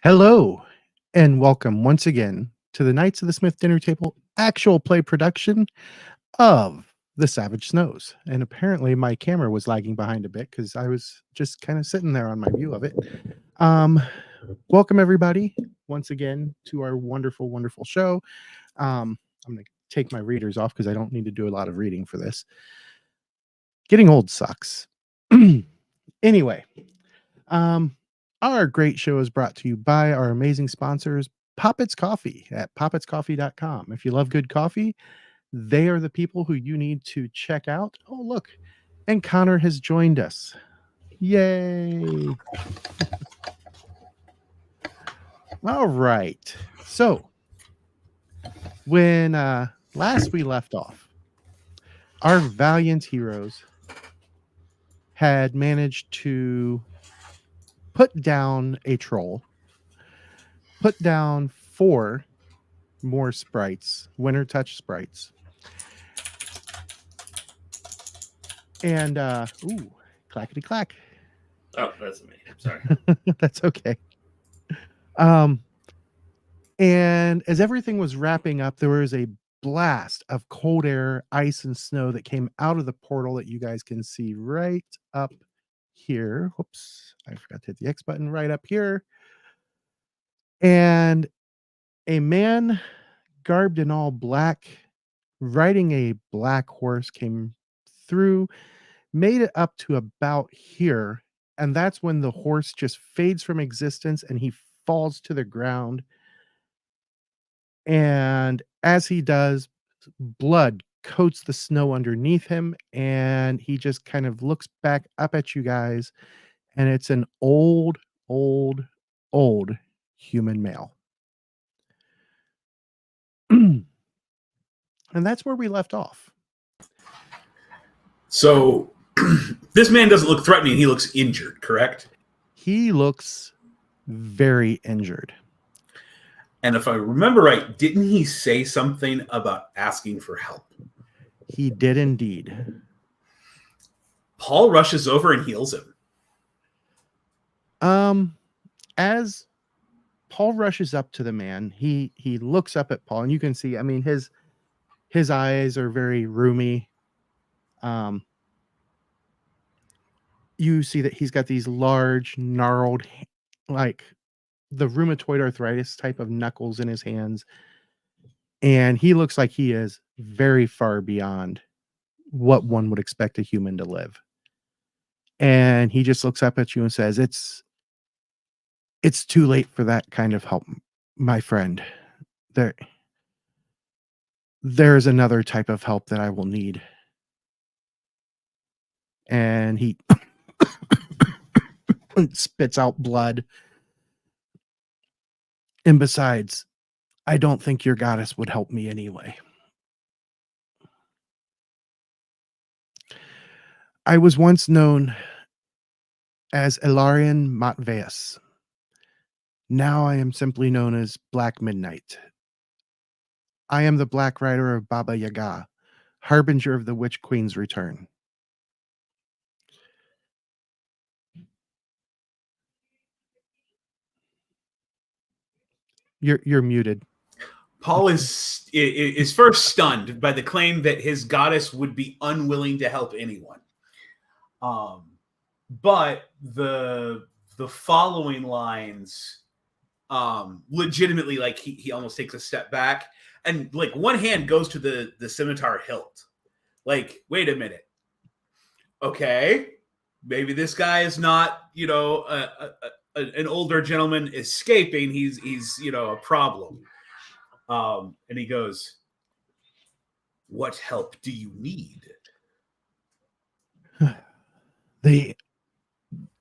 Hello, and welcome once again to the Knights of the Smith Dinner Table actual play production of The Savage Snows. And apparently, my camera was lagging behind a bit because I was just kind of sitting there on my view of it. Um, Welcome, everybody, once again to our wonderful, wonderful show. I'm going to take my readers off because I don't need to do a lot of reading for this. Getting old sucks. Anyway, um, our great show is brought to you by our amazing sponsors, Poppets Coffee at poppetscoffee.com. If you love good coffee, they are the people who you need to check out. Oh, look, and Connor has joined us. Yay. All right. So, when last we left off, our valiant heroes had managed to put down a troll, put down 4 more sprites, winter touch sprites. And ooh, clackety clack. Oh, that's me. Sorry. That's okay. And as everything was wrapping up, there was a blast of cold air, ice, and snow that came out of the portal that you guys can see right up here. Whoops, I forgot to hit the X button right up here. And a man garbed in all black, riding a black horse, came through, made it up to about here. And that's when the horse just fades from existence and he falls to the ground. And as he does, blood coats the snow underneath him. And he just kind of looks back up at you guys. And it's an old, old, old human male. And that's where we left off. So this man doesn't look threatening. He looks injured, correct? He looks very injured. And if I remember right, didn't he say something about asking for help? He did indeed. Paul rushes over and heals him. As Paul rushes up to the man, he looks up at Paul, and you can see, I mean, his eyes are very roomy. You see that he's got these large, gnarled, like the rheumatoid arthritis type of knuckles in his hands. And he looks like he is very far beyond what one would expect a human to live. And he just looks up at you and says, it's too late for that kind of help, my friend. There's another type of help that I will need. And he spits out blood. And besides, I don't think your goddess would help me anyway. I was once known as Ilarian Matveus. Now I am simply known as Black Midnight. I am the Black Rider of Baba Yaga, harbinger of the Witch Queen's return. You're muted. Paul is first stunned by the claim that his goddess would be unwilling to help anyone. But the following lines legitimately, like he almost takes a step back and like one hand goes to the scimitar hilt. Like, wait a minute. Okay, maybe this guy is not, an older gentleman escaping. He's a problem. And he goes, "What help do you need?" The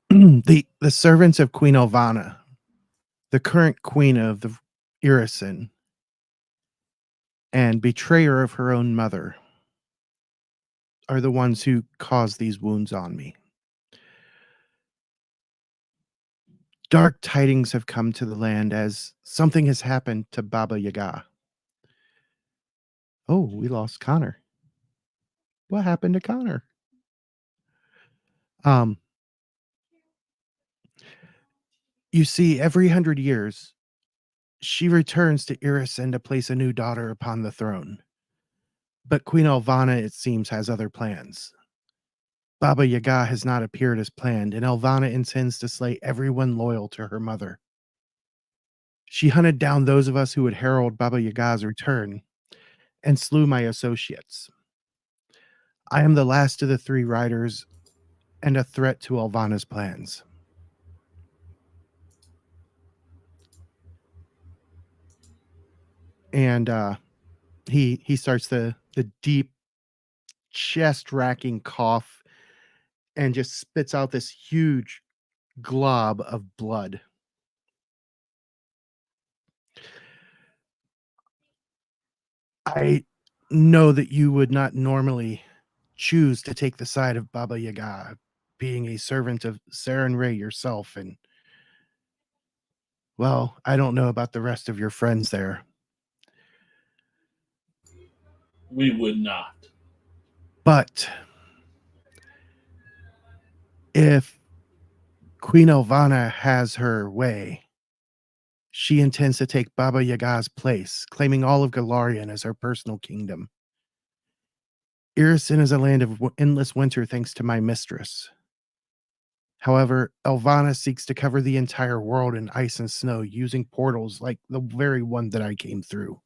the servants of Queen Elvana, the current queen of the Irison, and betrayer of her own mother, are the ones who caused these wounds on me. Dark tidings have come to the land as something has happened to Baba Yaga. Oh, we lost Connor. What happened to Connor? You see, every 100 years, she returns to Irisin to place a new daughter upon the throne. But Queen Elvana, it seems, has other plans. Baba Yaga has not appeared as planned, and Elvana intends to slay everyone loyal to her mother. She hunted down those of us who would herald Baba Yaga's return and slew my associates. I am the last of the three riders and a threat to Elvana's plans. And he starts the deep chest racking cough and just spits out this huge glob of blood. I know that you would not normally choose to take the side of Baba Yaga, being a servant of Saren Ray yourself, and well, I don't know about the rest of your friends there. We would not. But if Queen Elvana has her way, she intends to take Baba Yaga's place, claiming all of Galarian as her personal kingdom. Irisin is a land of endless winter thanks to my mistress. However, Elvana seeks to cover the entire world in ice and snow using portals like the very one that I came through.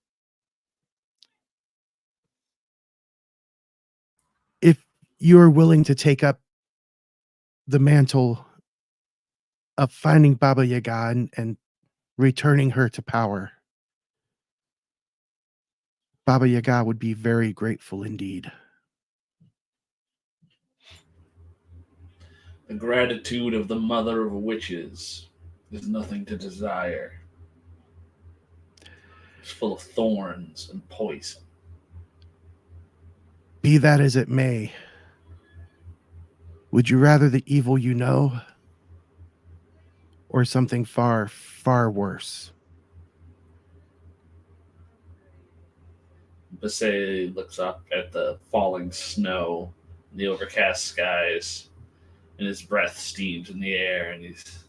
If you are willing to take up the mantle of finding Baba Yaga and returning her to power, Baba Yaga would be very grateful indeed. The gratitude of the mother of witches is nothing to desire. It's full of thorns and poison. Be that as it may, would you rather the evil you know or something far, far worse? Basset looks up at the falling snow, the overcast skies, and his breath steams in the air, and he's.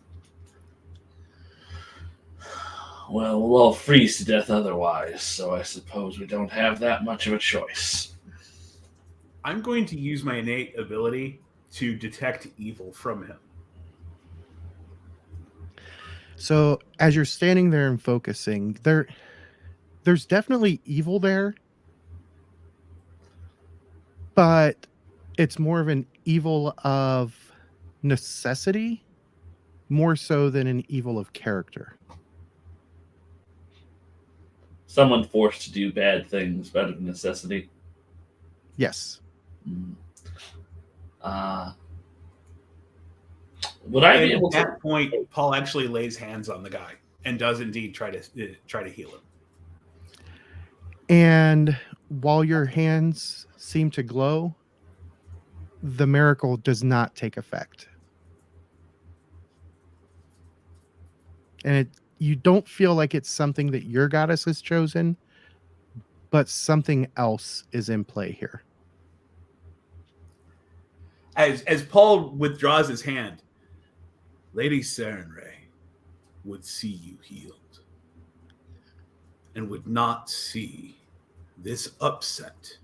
Well, we'll all freeze to death otherwise, so I suppose we don't have that much of a choice. I'm going to use my innate ability to detect evil from him. So as you're standing there and focusing, there's definitely evil there, but it's more of an evil of necessity, more so than an evil of character. Someone forced to do bad things out of necessity. Yes. Would I be And able at to? that point, Paul actually lays hands on the guy and does indeed try to heal him. And while your hands seem to glow, the miracle does not take effect. And you don't feel like it's something that your goddess has chosen, but something else is in play here. As Paul withdraws his hand, Lady Sarenrae would see you healed and would not see this upset.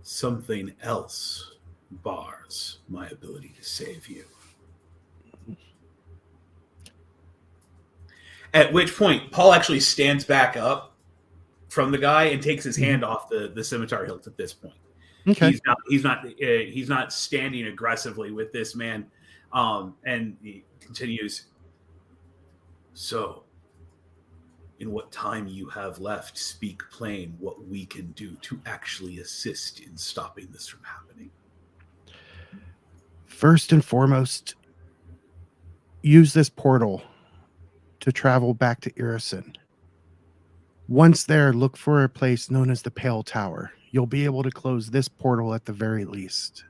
Something else bars my ability to save you. At which point, Paul actually stands back up from the guy and takes his hand off the scimitar hilt at this point. Okay. He's not standing aggressively with this man, and he continues. So, in what time you have left, speak plain what we can do to actually assist in stopping this from happening. First and foremost, use this portal to travel back to Irisin. Once there, look for a place known as the Pale Tower. You'll be able to close this portal at the very least.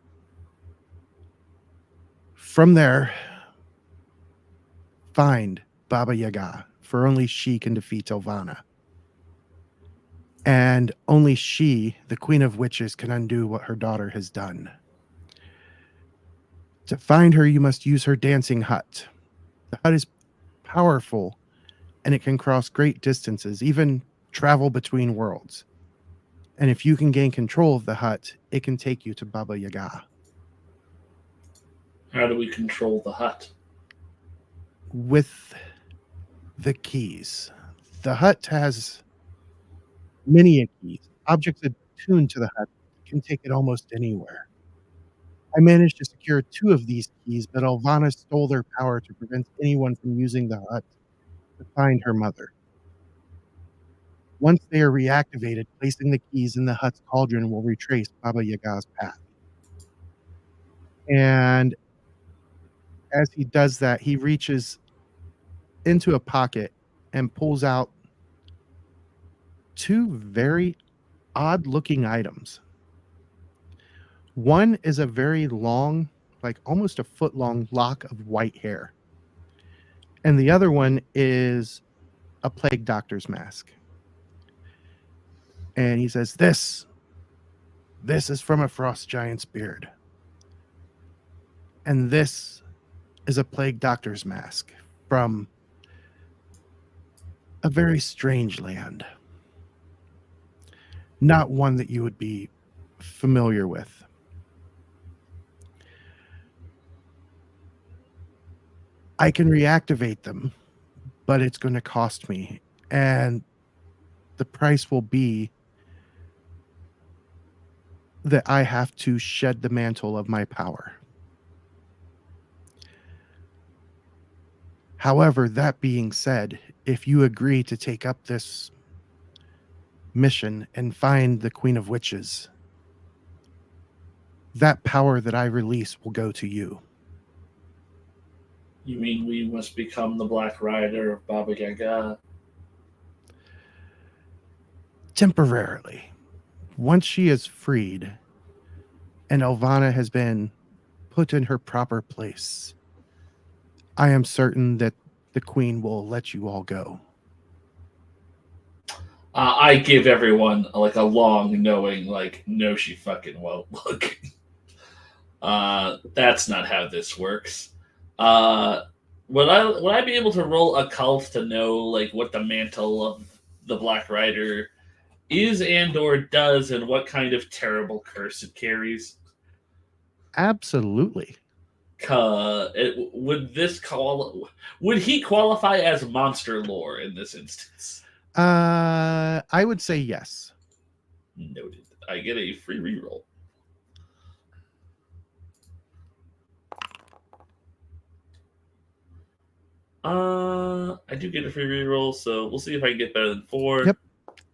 From there, find Baba Yaga, for only she can defeat Elvana. And only she, the Queen of Witches, can undo what her daughter has done. To find her, you must use her dancing hut. The hut is powerful, and it can cross great distances, even travel between worlds. And if you can gain control of the hut, it can take you to Baba Yaga. How do we control the hut? With the keys. The hut has many keys. Objects attuned to the hut can take it almost anywhere. I managed to secure 2 of these keys, but Elvana stole their power to prevent anyone from using the hut to find her mother. Once they are reactivated, placing the keys in the hut's cauldron will retrace Baba Yaga's path. And as he does that, he reaches into a pocket and pulls out 2 very odd-looking items. One is a very long, like almost a foot-long lock of white hair. And the other one is a plague doctor's mask. And he says, This is from a frost giant's beard. And this is a plague doctor's mask from a very strange land. Not one that you would be familiar with. I can reactivate them, but it's going to cost me. And the price will be that I have to shed the mantle of my power. However, that being said, if you agree to take up this mission and find the Queen of Witches, that power that I release will go to you. You mean we must become the Black Rider of Baba Yaga? Temporarily. Once she is freed and Elvana has been put in her proper place, I am certain that the Queen will let you all go. I give everyone like a long knowing, like, no, she fucking won't. Look, that's not how this works. Would I be able to roll occult to know like what the mantle of the Black Rider is and or does, and what kind of terrible curse it carries? Absolutely. Would he qualify as monster lore in this instance? I would say yes. Noted. I get a free reroll. I do get a free reroll, so we'll see if I can get better than 4. Yep.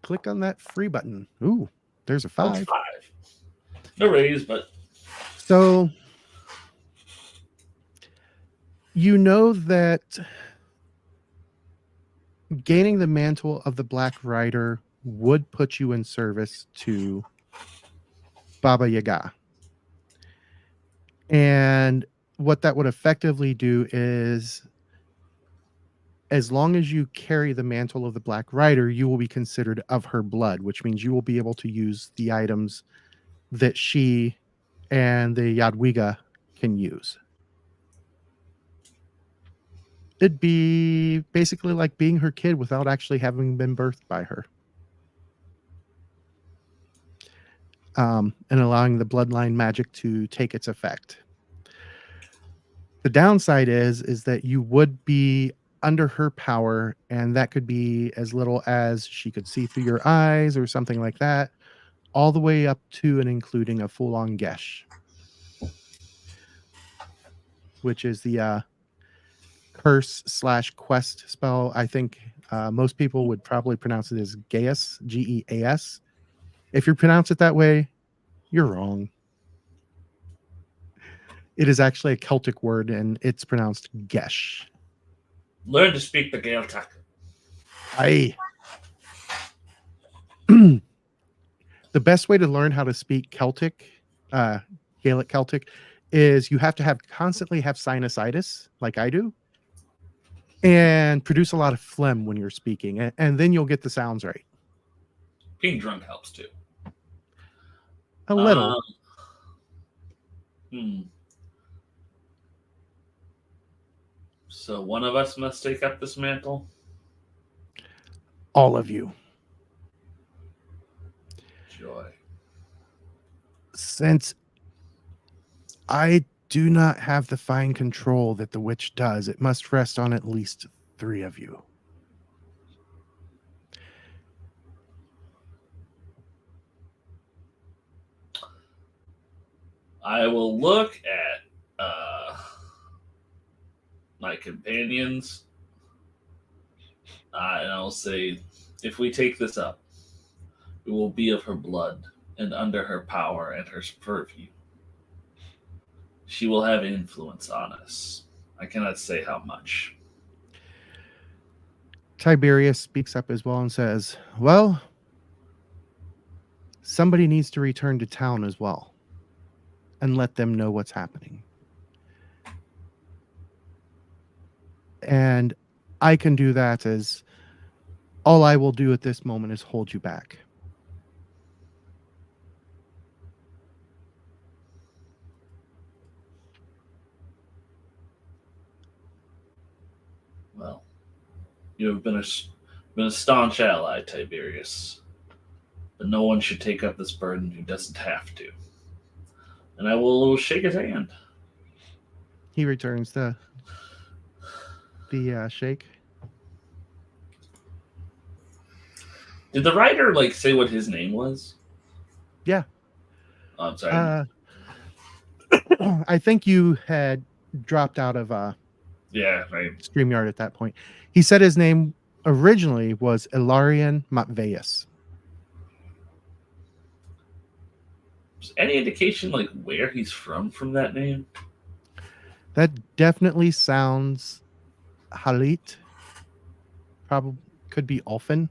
Click on that free button. Ooh, there's a 5. That's 5. No raise, but So you know that gaining the mantle of the Black Rider would put you in service to Baba Yaga. And what that would effectively do is, as long as you carry the mantle of the Black Rider, you will be considered of her blood, which means you will be able to use the items that she and the Yadwiga can use. It'd be basically like being her kid without actually having been birthed by her. And allowing the bloodline magic to take its effect. The downside is that you would be under her power, and that could be as little as she could see through your eyes or something like that, all the way up to and including a full-on Gesh, which is the curse/quest spell. I think most people would probably pronounce it as Geas, Geas. If you pronounce it that way, you're wrong. It is actually a Celtic word, and it's pronounced Gesh. learn to speak the Gaeltacht. Aye. The best way to learn how to speak Celtic, Gaelic Celtic, is you have to constantly have sinusitis, like I do, and produce a lot of phlegm when you're speaking, and then you'll get the sounds right. Being drunk helps too. A little. So one of us must take up this mantle. All of you. Joy. Since I do not have the fine control that the witch does, it must rest on at least 3 of you. I will look at my companions, and I'll say, if we take this up, we will be of her blood and under her power and her purview. She will have influence on us. I cannot say how much. Tiberius speaks up as well and says, well, somebody needs to return to town as well and let them know what's happening. And I can do that, as all I will do at this moment is hold you back. Well, you have been a staunch ally, Tiberius. But no one should take up this burden who doesn't have to. And I will shake his hand. He returns the shake. Did the writer say what his name was? Yeah. Oh, I'm sorry. I think you had dropped out of Yeah, right. StreamYard at that point. He said his name originally was Ilarian Matveus. Any indication where he's from that name? That definitely sounds Halit. Probably could be Ulfin.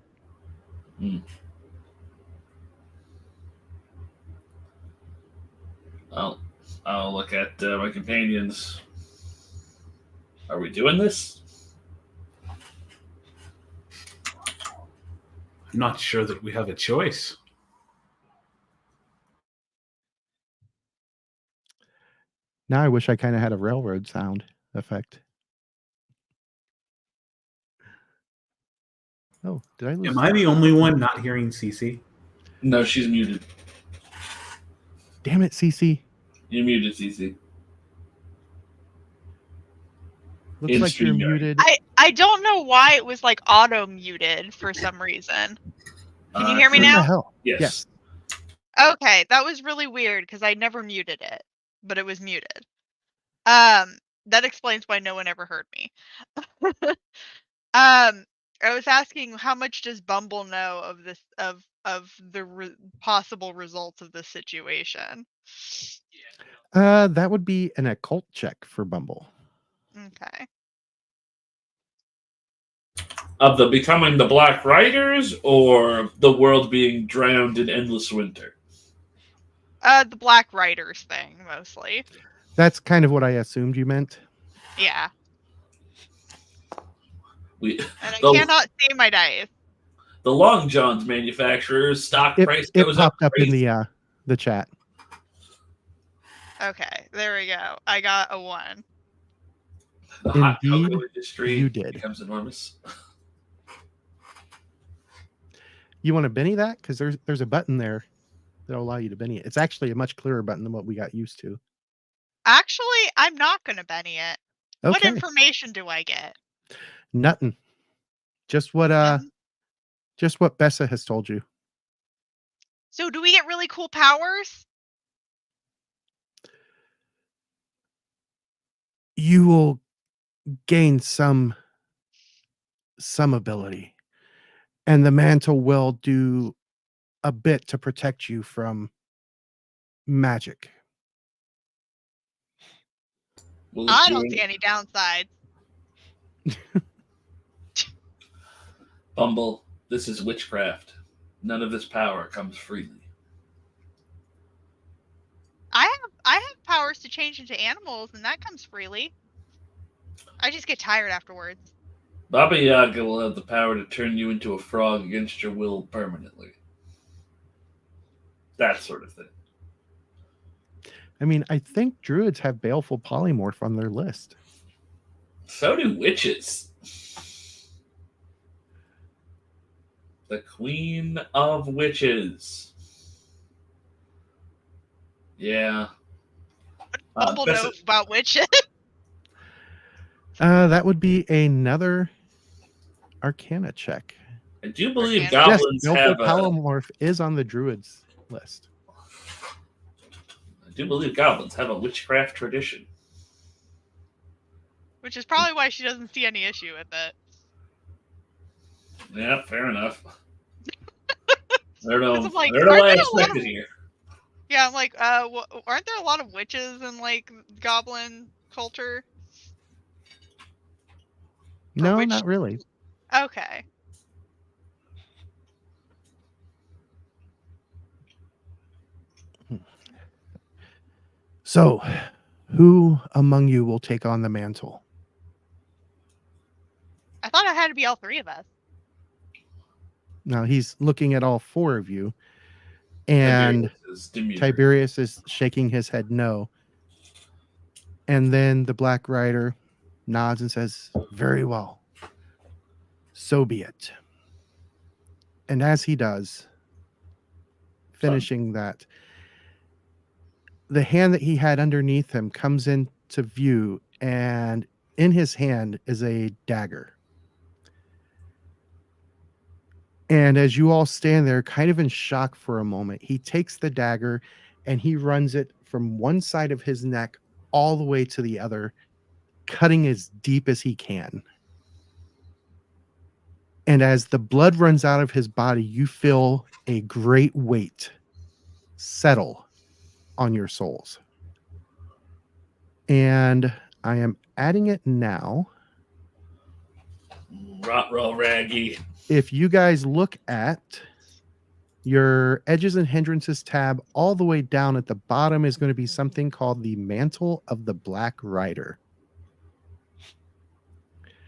I'll look at my companions. Are we doing this? I'm not sure that we have a choice. Now I wish I kind of had a railroad sound effect. Oh, did I lose? Am I the only one not hearing CC? No, she's muted. Damn it, CC. You're muted, CC. Looks In like you're StreamYard. muted. I don't know why it was auto muted for some reason. Can you hear me What the now? hell? Yes. Yes. Okay, that was really weird because I never muted it, but it was muted. That explains why no one ever heard me. I was asking, how much does Bumble know of this of the possible results of this situation? That would be an occult check for Bumble. Okay. Of the becoming the Black Riders, or the world being drowned in endless winter? The Black Riders thing mostly. That's kind of what I assumed you meant. Yeah. And I cannot see my dice. The Long John's manufacturer's stock price It goes popped up crazy. in the chat. Okay, there we go. I got a 1. The hot Indeed, cocoa industry you did. becomes enormous. You want to Benny that? Because there's a button there that'll allow you to Benny it. It's actually a much clearer button than what we got used to. Actually, I'm not going to Benny it. Okay. What information do I get? Nothing. Just what Bessa has told you. So do we get really cool powers? You will gain some ability, and the mantle will do a bit to protect you from magic. I don't see any downsides. Bumble, this is witchcraft. None of this power comes freely. I have powers to change into animals, and that comes freely. I just get tired afterwards. Baba Yaga will have the power to turn you into a frog against your will permanently. That sort of thing. I mean, I think druids have baleful polymorph on their list. So do witches. The Queen of Witches. Yeah. Bumble Best- knows about witches. That would be another Arcana check. I do believe Arcana. goblins Yes, have Milford a. Polymorph is on the druids list. I do believe goblins have a witchcraft tradition. Which is probably why she doesn't see any issue with it. Yeah, fair enough. I don't know. 'Cause I'm like, I don't know what I aren't there a lot expected of- here. Yeah, I'm like, aren't there a lot of witches in like goblin culture? No, which- not really. Okay. So, who among you will take on the mantle? I thought it had to be all three of us. Now he's looking at all four of you, and Tiberius is demure. Tiberius is shaking his head no. And then the Black Rider nods and says, "Very well. So be it." And as he does, finishing that, the hand that he had underneath him comes into view, and in his hand is a dagger. And as you all stand there, kind of in shock for a moment, he takes the dagger and he runs it from one side of his neck all the way to the other, cutting as deep as he can. And as the blood runs out of his body, you feel a great weight settle on your souls. And I am adding it now. Rot-roll raggy. If you guys look at your edges and hindrances tab, all the way down at the bottom is going to be something called the Mantle of the Black Rider.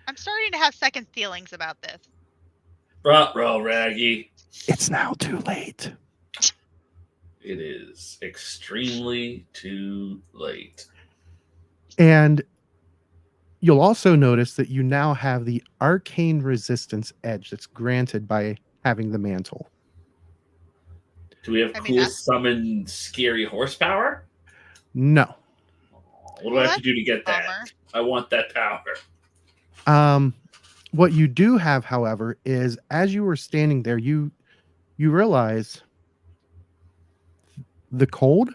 I'm starting to have second feelings about this. Rot-roll raggy. It's now too late. It is extremely too late. And you'll also notice that you now have the arcane resistance edge that's granted by having the mantle. Do we have I mean, cool that's- summon scary horsepower? No. What do I have to do to get that? Bummer. I want that power. What you do have, however, is as you were standing there, you realize the cold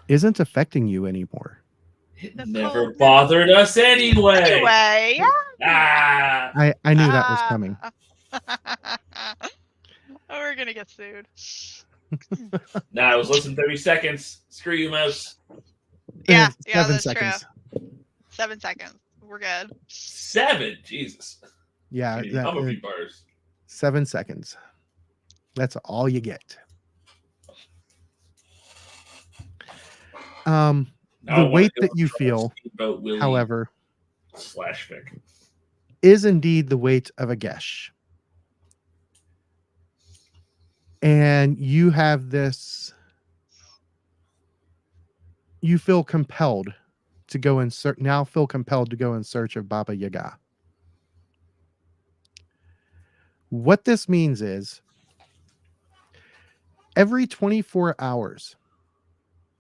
isn't affecting you anymore. It The never cold- bothered us anyway. Anyway, yeah. Ah, I knew that was coming. Oh, we're gonna get sued. nah, it was less than 30 seconds. Screw you, mouse. Yeah, 7 that's seconds. true. 7 seconds. We're good. 7. Jesus. Yeah, I need that- how many bars? 7 seconds. That's all you get. Now I The wanna weight go that you try feel, Steamboat Willie however, slash Vic. is indeed the weight of a Gesh. And you have this, you feel compelled to go in search, now feel compelled to go in search of Baba Yaga. What this means is every 24 hours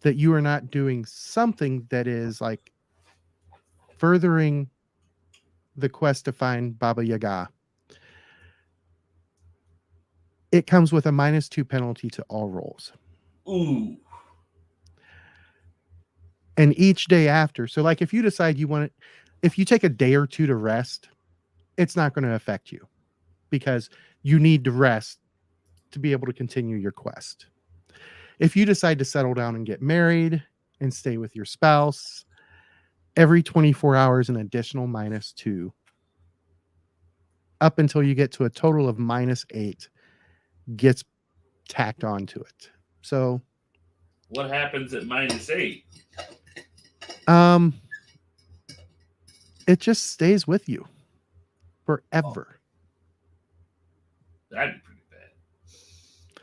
that you are not doing something that is like furthering the quest to find Baba Yaga, it comes with a -2 penalty to all rolls. Ooh. And each day after, so like if you decide you want it, if you take a day or two to rest, it's not going to affect you because you need to rest to be able to continue your quest. If you decide to settle down and get married and stay with your spouse, every 24 hours, an additional -2 up until you get to a total of -8 gets tacked onto it. So, What happens at -8? it just stays with you forever. That'd be pretty bad.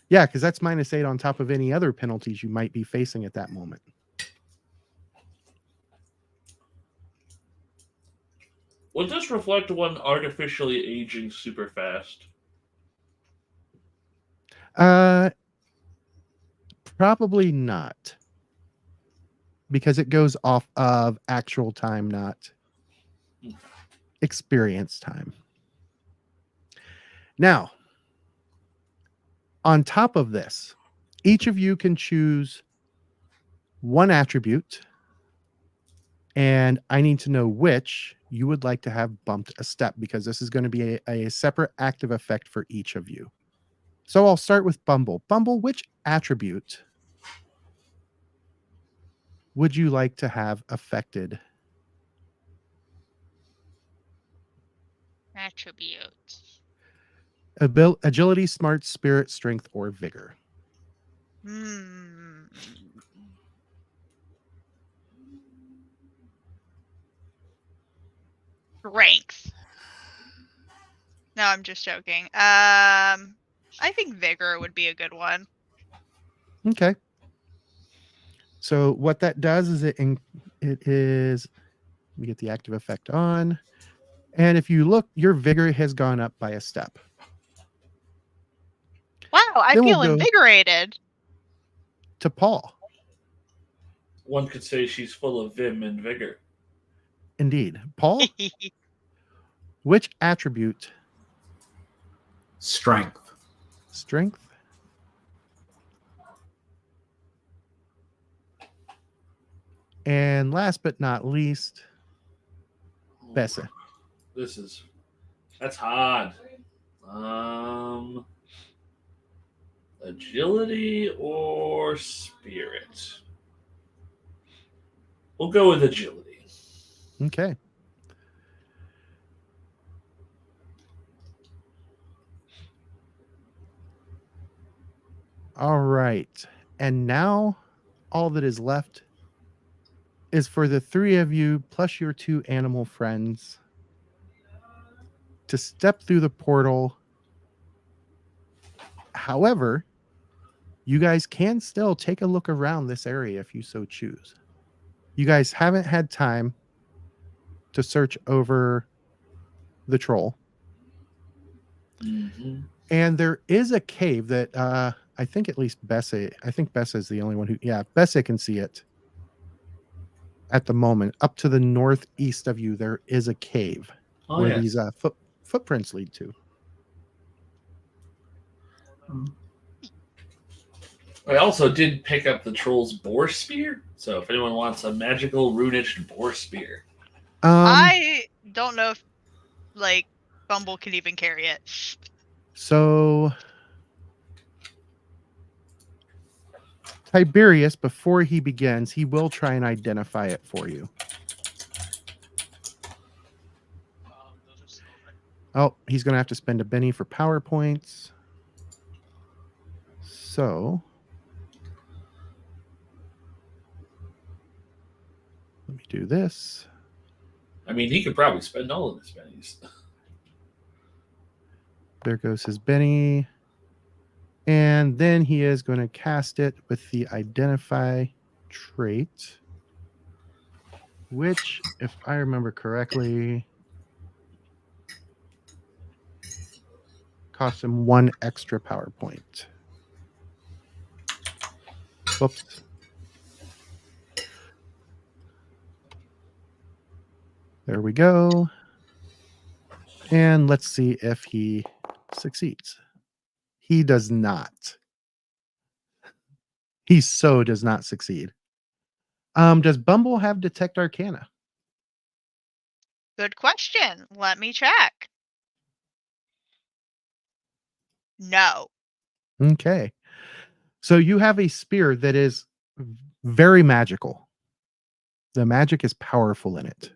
Yeah, because that's -8 on top of any other penalties you might be facing at that moment. Would this reflect one artificially aging super fast? Probably not, because it goes off of actual time, not experience time. Now, on top of this, each of you can choose one attribute, and I need to know which you would like to have bumped a step, because this is going to be a separate active effect for each of you. So I'll start with Bumble. Bumble, which attribute would you like to have affected? Attribute. Agility, smart, spirit, strength, or vigor. Hmm. Strength. No, I'm just joking. I think vigor would be a good one. Okay. So what that does is it is, we get the active effect on, and if you look, your vigor has gone up by a step. Wow, I Then we'll feel go invigorated. to Paul. One could say she's full of vim and vigor. Indeed. Paul, which attribute? Strength. Strength. And last but not least, Bessa. That's hard. Agility or spirit? We'll go with agility. Okay. All right. And now all that is left is for the three of you plus your two animal friends to step through the portal. However, you guys can still take a look around this area if you so choose. You guys haven't had time to search over the troll. Mm-hmm. And there is a cave that I think at least Bessa is the only one who, Bessa can see it at the moment. Up to the northeast of you, there is a cave where yes. these footprints lead to. I also did pick up the troll's boar spear, so if anyone wants a magical runic boar spear. I don't know if Bumble can even carry it. So Tiberius, before he begins, he will try and identify it for you. Oh, he's going to have to spend a Benny for PowerPoints. So let me do this. I mean, he could probably spend all of his bennies. There goes his Benny. And then he is going to cast it with the identify trait, which, if I remember correctly, costs him 1 extra PowerPoint. Whoops. There we go. And let's see if he succeeds. He does not. He so does not succeed. Does Bumble have Detect Arcana? Good question. Let me check. No. Okay. So you have a spear that is very magical. The magic is powerful in it.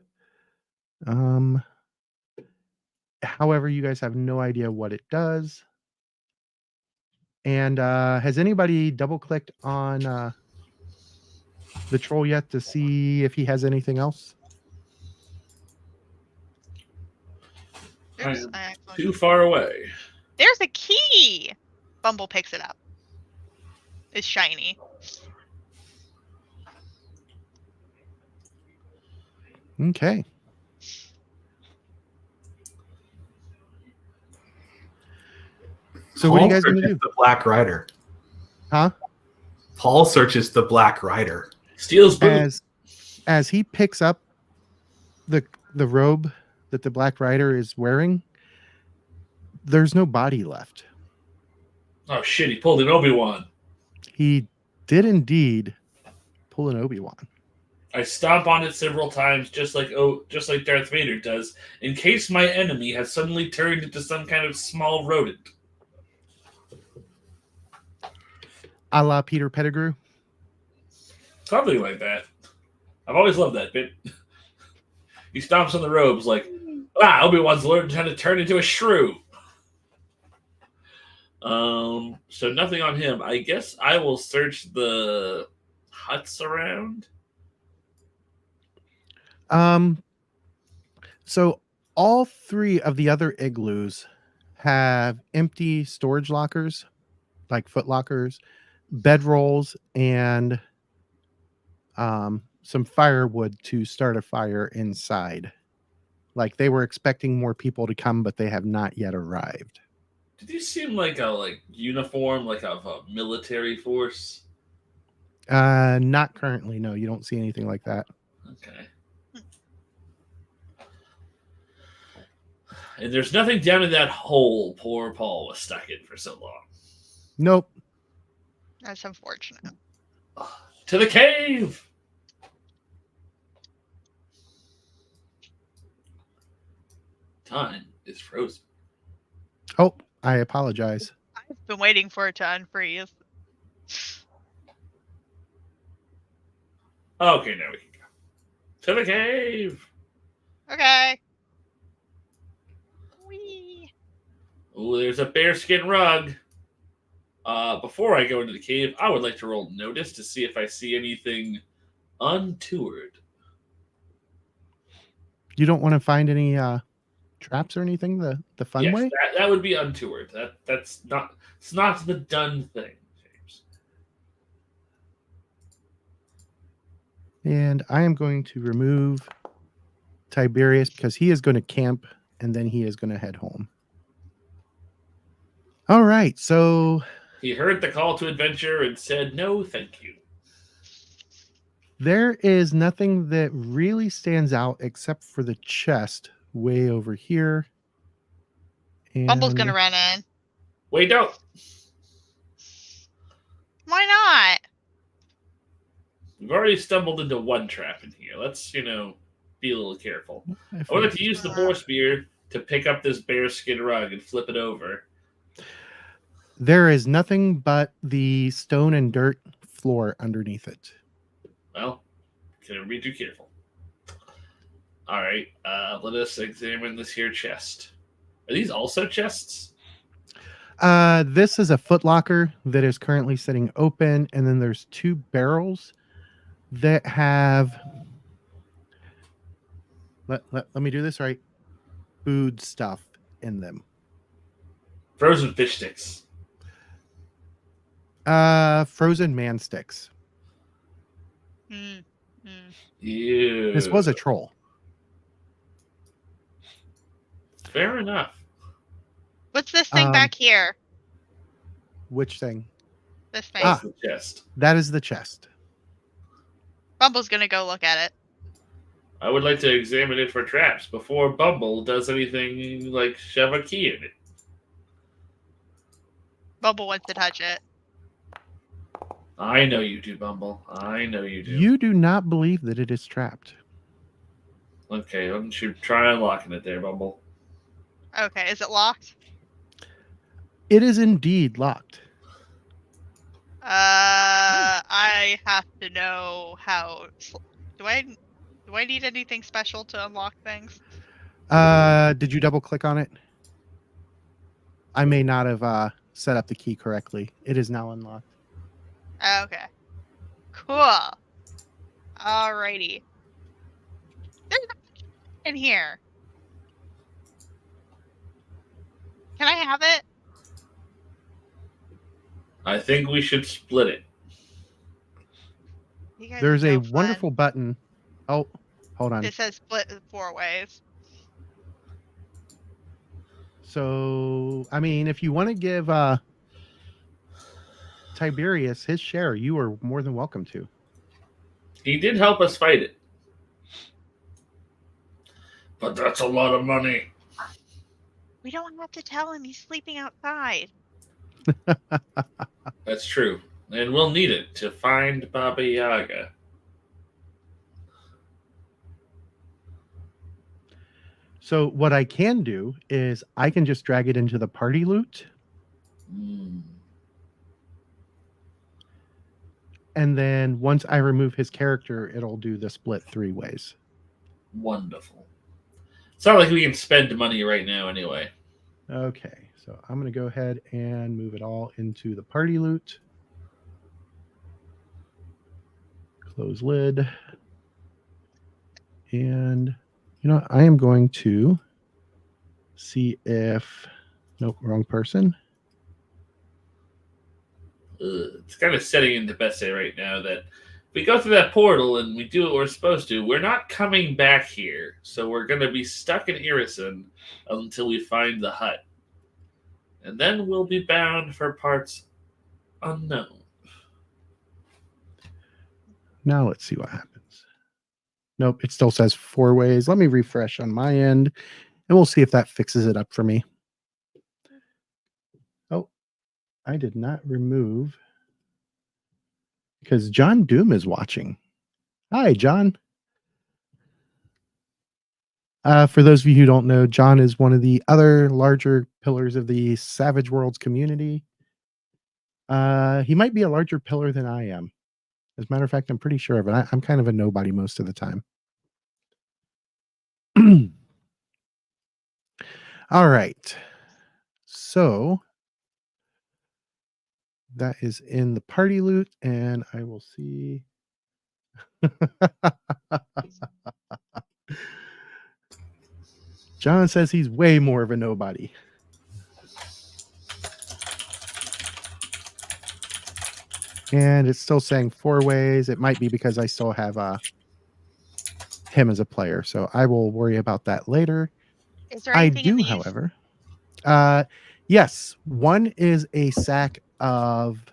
However, you guys have no idea what it does. And has anybody double-clicked on the troll yet to see if he has anything else? Oops, Too far away. There's a key. Bumble picks it up. It's shiny. Okay. So what are you Paul guys gonna searches do? The Black Rider. Huh? Paul searches the Black Rider. Steals boot. As he picks up the robe that the Black Rider is wearing, there's no body left. Oh shit! He pulled an Obi-Wan. He did indeed pull an Obi-Wan. I stomp on it several times, just like Darth Vader does, in case my enemy has suddenly turned into some kind of small rodent. A la Peter Pettigrew. Something like that. I've always loved that bit. He stomps on the robes like, Obi-Wan's learned how to turn into a shrew. So nothing on him. I guess I will search the huts around. So all 3 of the other igloos have empty storage lockers, like foot lockers, bedrolls, and some firewood to start a fire inside. Like they were expecting more people to come, but they have not yet arrived. Did these seem like a uniform, like of a military force? Not currently. No, you don't see anything like that. Okay. And there's nothing down in that hole poor Paul was stuck in for so long. Nope. That's unfortunate. To the cave! Time is frozen. Oh, I apologize. I've been waiting for it to unfreeze. Okay, now we can go. To the cave! Okay. Whee. Ooh, there's a bearskin rug. Before I go into the cave, I would like to roll notice to see if I see anything untoward. You don't want to find any traps or anything the fun Yes, way? that would be untoward. It's not the done thing, James. And I am going to remove Tiberius because he is going to camp and then he is going to head home. All right. So He heard the call to adventure and said, no, thank you. there is nothing that really stands out except for the chest way over here. And Bumble's gonna run in. Wait, don't. Why not? We've already stumbled into one trap in here. Let's, be a little careful. I would like to use the boar spear to pick up this bearskin rug and flip it over. There is nothing but the stone and dirt floor underneath it. Well, can be too careful. All right, let us examine this here chest. Are these also chests? This is a footlocker that is currently sitting open, and then there's 2 barrels that have let me do this right. Food stuff in them. Frozen fish sticks. Frozen man sticks. Ew. This was a troll. Fair enough. What's this thing back here? Which thing? This thing. That's the chest. That is the chest. Bumble's gonna go look at it. I would like to examine it for traps before Bumble does anything like shove a key in it. Bumble wants to touch it. I know you do, Bumble. I know you do. You do not believe that it is trapped. Okay, why don't you try unlocking it there, Bumble? Okay, is it locked? It is indeed locked. I have to know how. Do I need anything special to unlock things? Did you double click on it? I may not have set up the key correctly. It is now unlocked. Okay. Cool. Alrighty. There's a in here. Can I have it? I think we should split it. You guys There's are a so fun. wonderful button. Oh, hold on. It says split 4 ways. So, I mean, if you want to give Tiberius his share, you are more than welcome to. He did help us fight it. But that's a lot of money. We don't have to tell him he's sleeping outside. That's true. And we'll need it to find Baba Yaga. So what I can do is I can just drag it into the party loot. And then once I remove his character, it'll do the split 3 ways. Wonderful. It's not like we can spend money right now anyway. Okay, so I'm going to go ahead and move it all into the party loot. Close lid. And, you know, I am going to see if... Nope, wrong person. It's kind of setting into Besse right now that if we go through that portal and we do what we're supposed to, we're not coming back here. So we're going to be stuck in Irison until we find the hut. And then we'll be bound for parts unknown. Now let's see what happens. Nope, it still says 4 ways. Let me refresh on my end, and we'll see if that fixes it up for me. Oh, I did not remove, because John Doom is watching. Hi, John. For those of you who don't know, John is one of the other larger pillars of the Savage Worlds community. He might be a larger pillar than I am. As a matter of fact, I'm pretty sure of it. I'm kind of a nobody most of the time. All right. So that is in the party loot, and I will see. John says he's way more of a nobody. And it's still saying 4 ways. It might be because I still have him as a player. So I will worry about that later. Is there I anything in do, these? however. Yes. One is a sack of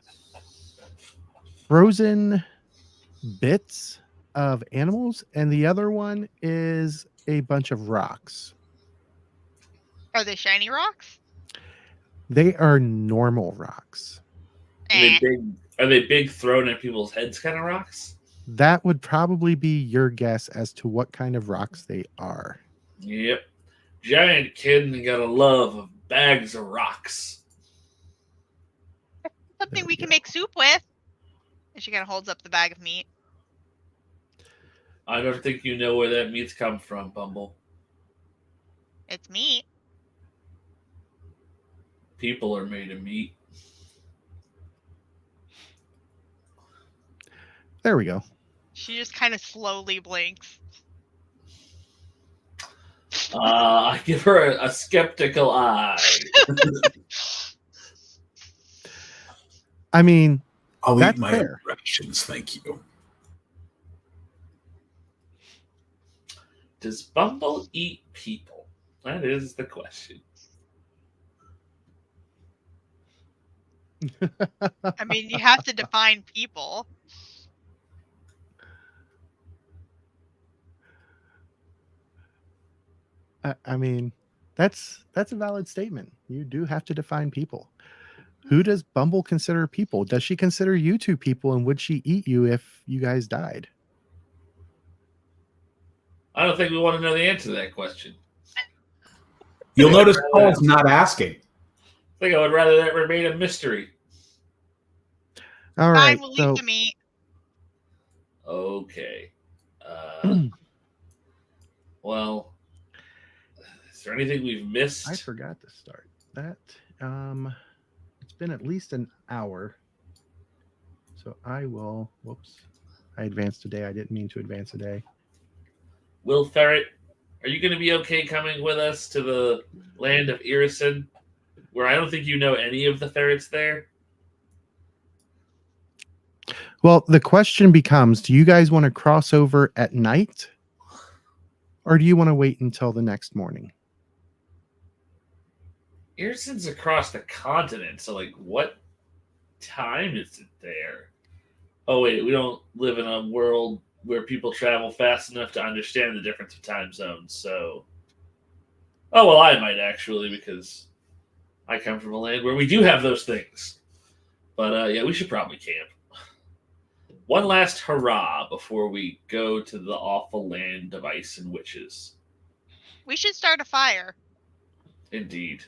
frozen bits of animals, and the other one is a bunch of rocks. Are they shiny rocks? They are normal rocks. Are they big thrown at people's heads kind of rocks? That would probably be your guess as to what kind of rocks they are. Yep. Giant kid got a love of bags of rocks. Something There we we can go. make soup with. And she kind of holds up the bag of meat. I don't think you know where that meat's come from, Bumble. It's meat. People are made of meat. There we go. She just kind of slowly blinks. I give her a skeptical eye. I mean, I'll That's eat my fair. own rations, thank you. Does Bumble eat people? That is the question. I mean, you have to define people. I mean, that's a valid statement. You do have to define people. Who does Bumble consider people? Does she consider you 2 people, and would she eat you if you guys died? I don't think we want to know the answer to that question. You'll notice Paul's not asking. I think I would rather that remain a mystery. All Fine, right. we'll So eat the meat. Okay. Well, is there anything we've missed? I forgot to start that. It's been at least an hour. So I will, whoops. I advanced a day. I didn't mean to advance a day. Will Ferret, are you going to be okay coming with us to the land of Irison, where I don't think you know any of the ferrets there? Well, the question becomes, do you guys want to cross over at night, or do you want to wait until the next morning? Earson's across the continent, so like, what time is it there? Oh wait, we don't live in a world where people travel fast enough to understand the difference of time zones. So, oh well, I might actually because I come from a land where we do have those things. But yeah, we should probably camp. One last hurrah before we go to the awful land of ice and witches. We should start a fire. Indeed.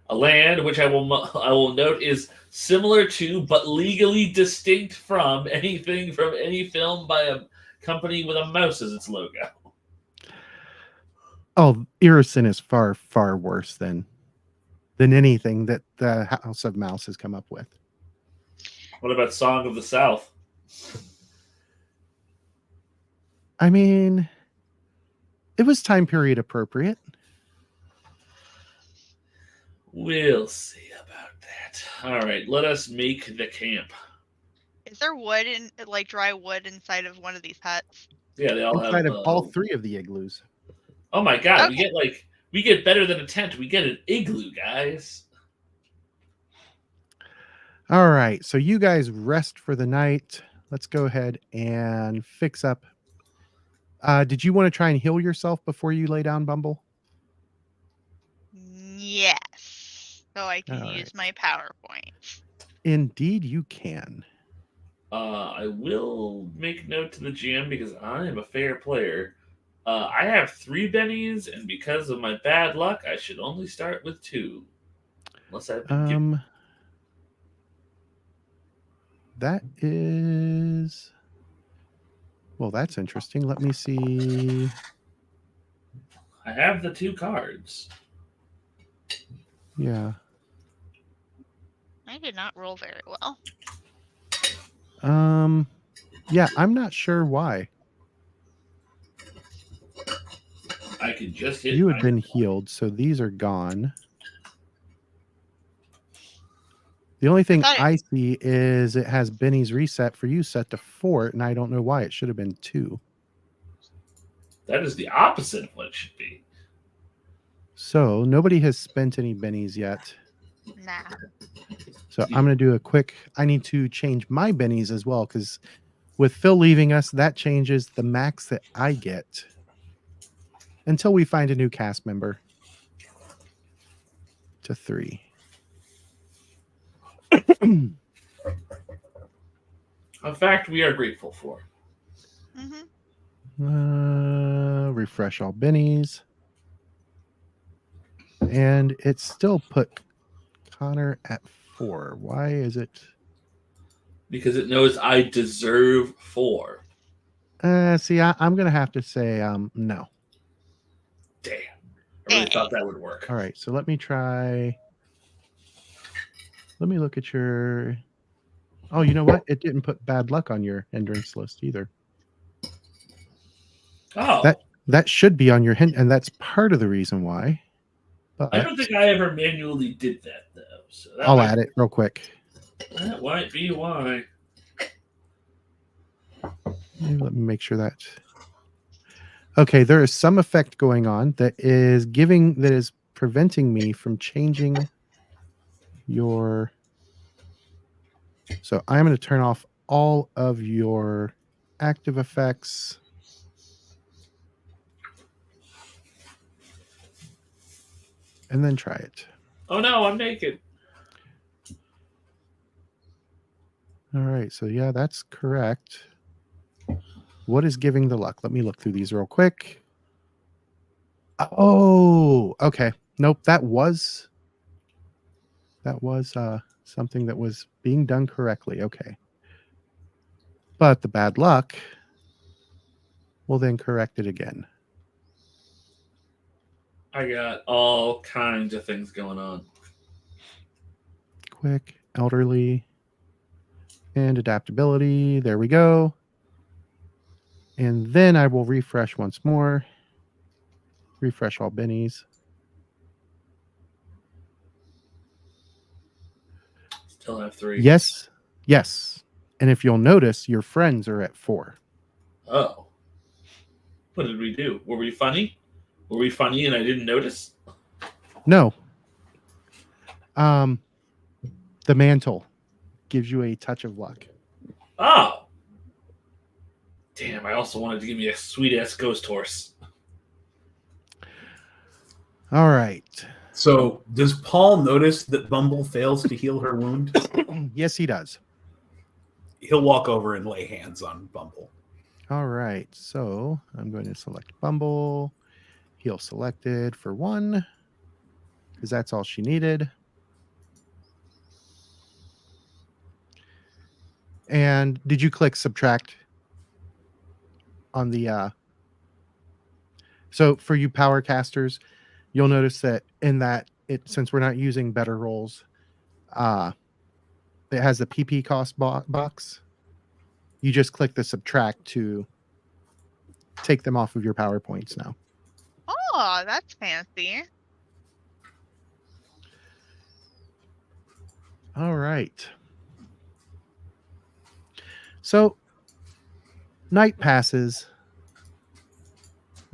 A land which I will note is similar to but legally distinct from anything from any film by a company with a mouse as its logo. Oh, Irison is far, far worse than anything that the House of Mouse has come up with. What about Song of the South? I mean, it was time period appropriate. We'll see about that. All right, let us make the camp. Is there wood in like dry wood inside of one of these huts? Yeah, they all Inside have. of all three of the igloos. Oh my god, Okay. we get better than a tent. We get an igloo, guys. All right, so you guys rest for the night. Let's go ahead and fix up. Did you want to try and heal yourself before you lay down, Bumble? Yes. So I can All use my PowerPoint. Indeed, you can. I will make note to the GM because I am a fair player. I have 3 bennies, and because of my bad luck, I should only start with 2. Unless I've been given... That is... Well, that's interesting. Let me see. I have the 2 cards. Yeah. I did not roll very well. Yeah, I'm not sure why. I could just hit... You had been healed, so these are gone. The only thing I see is it has Benny's reset for you set to 4, and I don't know why. It should have been 2. That is the opposite of what it should be. So nobody has spent any bennies yet. Nah. So I'm going to do a quick... I need to change my bennies as well, because with Phil leaving us, that changes the max that I get until we find a new cast member to 3. A fact we are grateful for. Refresh all bennies. And it's still put Connor at 4. Why is it? Because it knows I deserve 4. See, I'm going to have to say no. Damn. I really thought that would work. All right, so let me try. Let me look at your... Oh, you know what? It didn't put bad luck on your hindrance list either. Oh. That should be on your hint, and that's part of the reason why. But I don't think I ever manually did that, though. So I'll add it real quick. That might be why. Let me make sure that... Okay, there is some effect going on that is preventing me from changing your... So I'm going to turn off all of your active effects. And then try it. Oh no, I'm naked. All right, so yeah, that's correct. What is giving the luck? Let me look through these real quick. Oh, okay. Nope, that was something that was being done correctly. Okay. But the bad luck will then correct it again. I got all kinds of things going on. Quick, elderly, and adaptability. There we go. And then I will refresh once more. Refresh all bennies. Still have 3. Yes. Yes. And if you'll notice, your friends are at 4. Oh. What did we do? Were we funny? Were we funny and I didn't notice? No. The mantle gives you a touch of luck. Oh. Damn, I also wanted to give me a sweet ass ghost horse. All right. So does Paul notice that Bumble fails to heal her wound? Yes, he does. He'll walk over and lay hands on Bumble. All right. So I'm going to select Bumble. Heal selected for 1 because that's all she needed. And did you click subtract on the so for you power casters, you'll notice that in that since we're not using better rolls, it has the PP cost box. You just click the subtract to take them off of your PowerPoints now. Oh, that's fancy. All right. So night passes.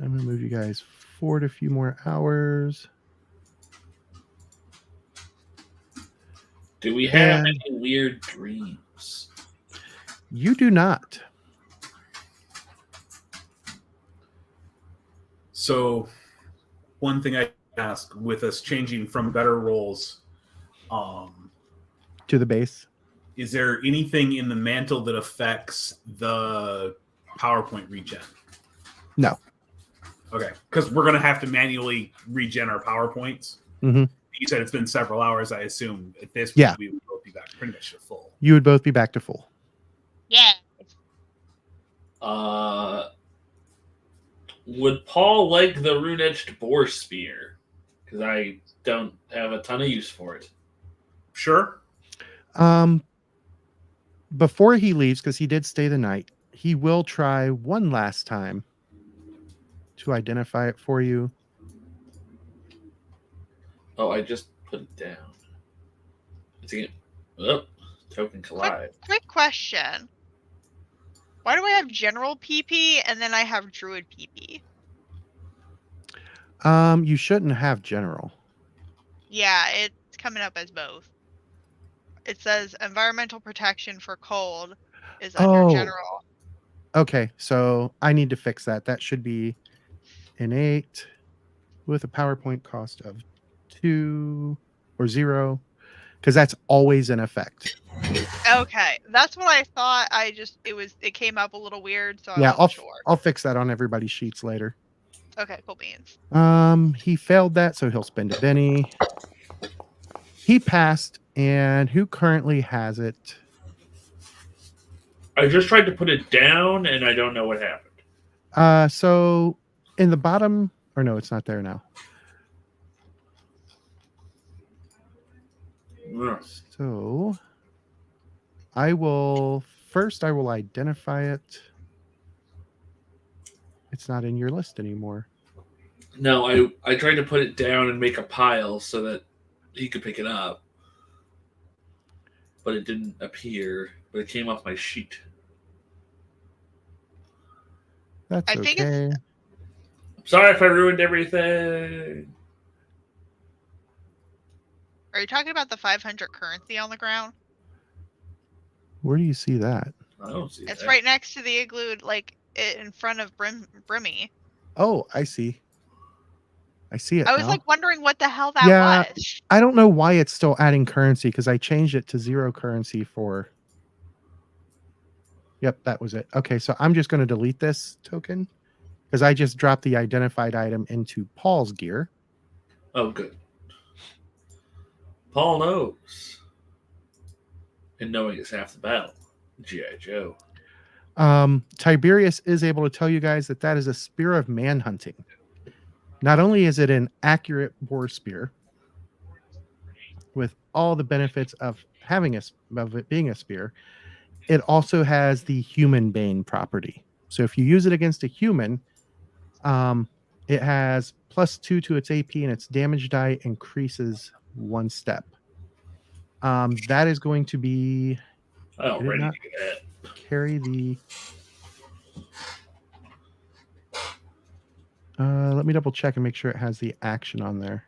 I'm going to move you guys forward a few more hours. Do we have And- any weird dreams? You do not. So one thing I ask, with us changing from better rolls, To the base. is there anything in the mantle that affects the PowerPoint regen? No. Okay, because we're going to have to manually regen our PowerPoints. Mhm. You said it's been several hours. I assume at this point Yeah. we would both be back pretty much to full. You would both be back to full. Yeah. Would Paul like the rune-etched boar spear? Because I don't have a ton of use for it. Sure. Before he leaves, because he did stay the night, he will try one last time to identify it for you. Oh, I just put it down. I think it. Oh, token collide. Quick question. Why do I have general PP and then I have druid PP? You shouldn't have general. Yeah, it's coming up as both. It says environmental protection for cold is under Oh. general. Okay, so I need to fix that. That should be innate with a PowerPoint cost of 2 or 0, because that's always in effect. Okay, that's what I thought. It came up a little weird, so I Yeah, wasn't sure. I'll fix that on everybody's sheets later. Okay, cool beans. He failed that, so he'll spend a Benny. He passed, and who currently has it? I just tried to put it down, and I don't know what happened. So in the bottom, or no, it's not there now. Ugh. So I will identify it. It's not in your list anymore. No, I tried to put it down and make a pile so that he could pick it up. But it didn't appear. But it came off my sheet. That's I think it's- okay. Sorry if I ruined everything. Are you talking about the 500 currency on the ground? Where do you see that? I don't see It's that. right next to the igloo, like in front of Brimmy. Oh, I see. I see it I was now. like wondering what the hell that Yeah. was. I don't know why it's still adding currency because I changed it to 0 currency for. Yep, that was it. Okay, so I'm just going to delete this token because I just dropped the identified item into Paul's gear. Oh, good. Paul knows. And knowing is half the battle. G.I. Joe. Tiberius is able to tell you guys that that is a spear of manhunting. Not only is it an accurate boar spear with all the benefits of of it being a spear, it also has the human bane property. So if you use it against a human, it has +2 to its AP and its damage die increases 1 step. That is going to be I don't Did it ready not- to do that. carry the. Let me double check and make sure it has the action on there.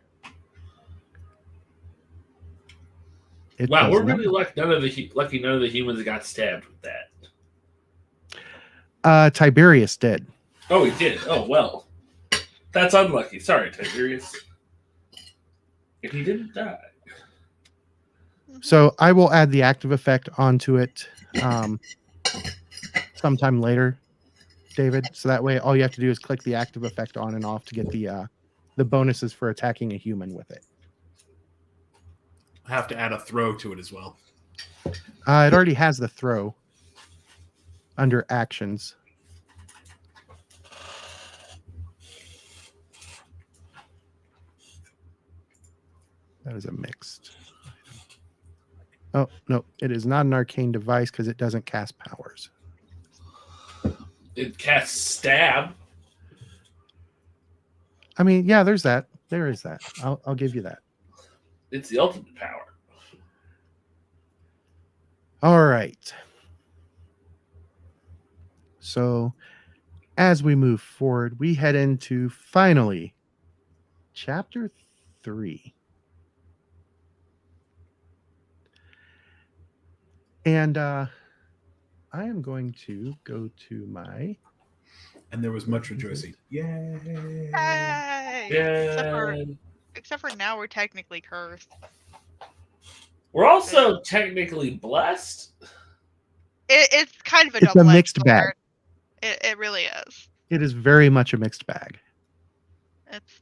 It Wow, does we're not. really lucky none of the humans got stabbed with that. Tiberius did. Oh, he did. Oh well, that's unlucky. Sorry, Tiberius. If he didn't die. So I will add the active effect onto it sometime later, David. So that way, all you have to do is click the active effect on and off to get the bonuses for attacking a human with it. I have to add a throw to it as well. It already has the throw under actions. That is a mixed. Oh, no, it is not an arcane device because it doesn't cast powers. It casts stab. I mean, yeah, there's that. There is that. I'll give you that. It's the ultimate power. All right. So as we move forward, we head into finally chapter 3. And I am going to go to my. And there was much rejoicing. Yay! Yay! Yeah. Except for now, we're technically cursed. We're also technically blessed. It's kind of a It's a double-edged mixed bag. sword. It really is. It is very much a mixed bag. It's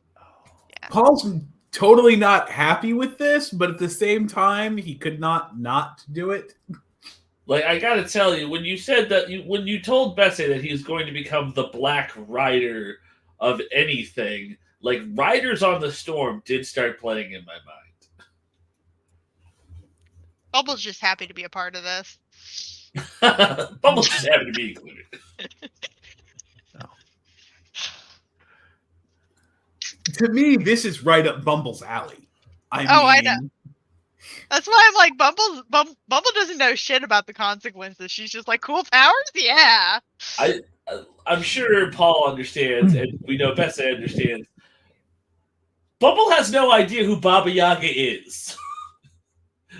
Paul's totally not happy with this, but at the same time, he could not do it. Like, I gotta tell you, when you said that, when you told Bessie that he's going to become the Black Rider of anything, like, Riders on the Storm did start playing in my mind. Bubble's just happy to be a part of this. Bumble's just happy to be included. To me, this is right up Bumble's alley. I know. That's why I'm like, Bumble doesn't know shit about the consequences. She's just like, cool powers? Yeah. I'm sure Paul understands, and we know Bessie understands. Bumble has no idea who Baba Yaga is.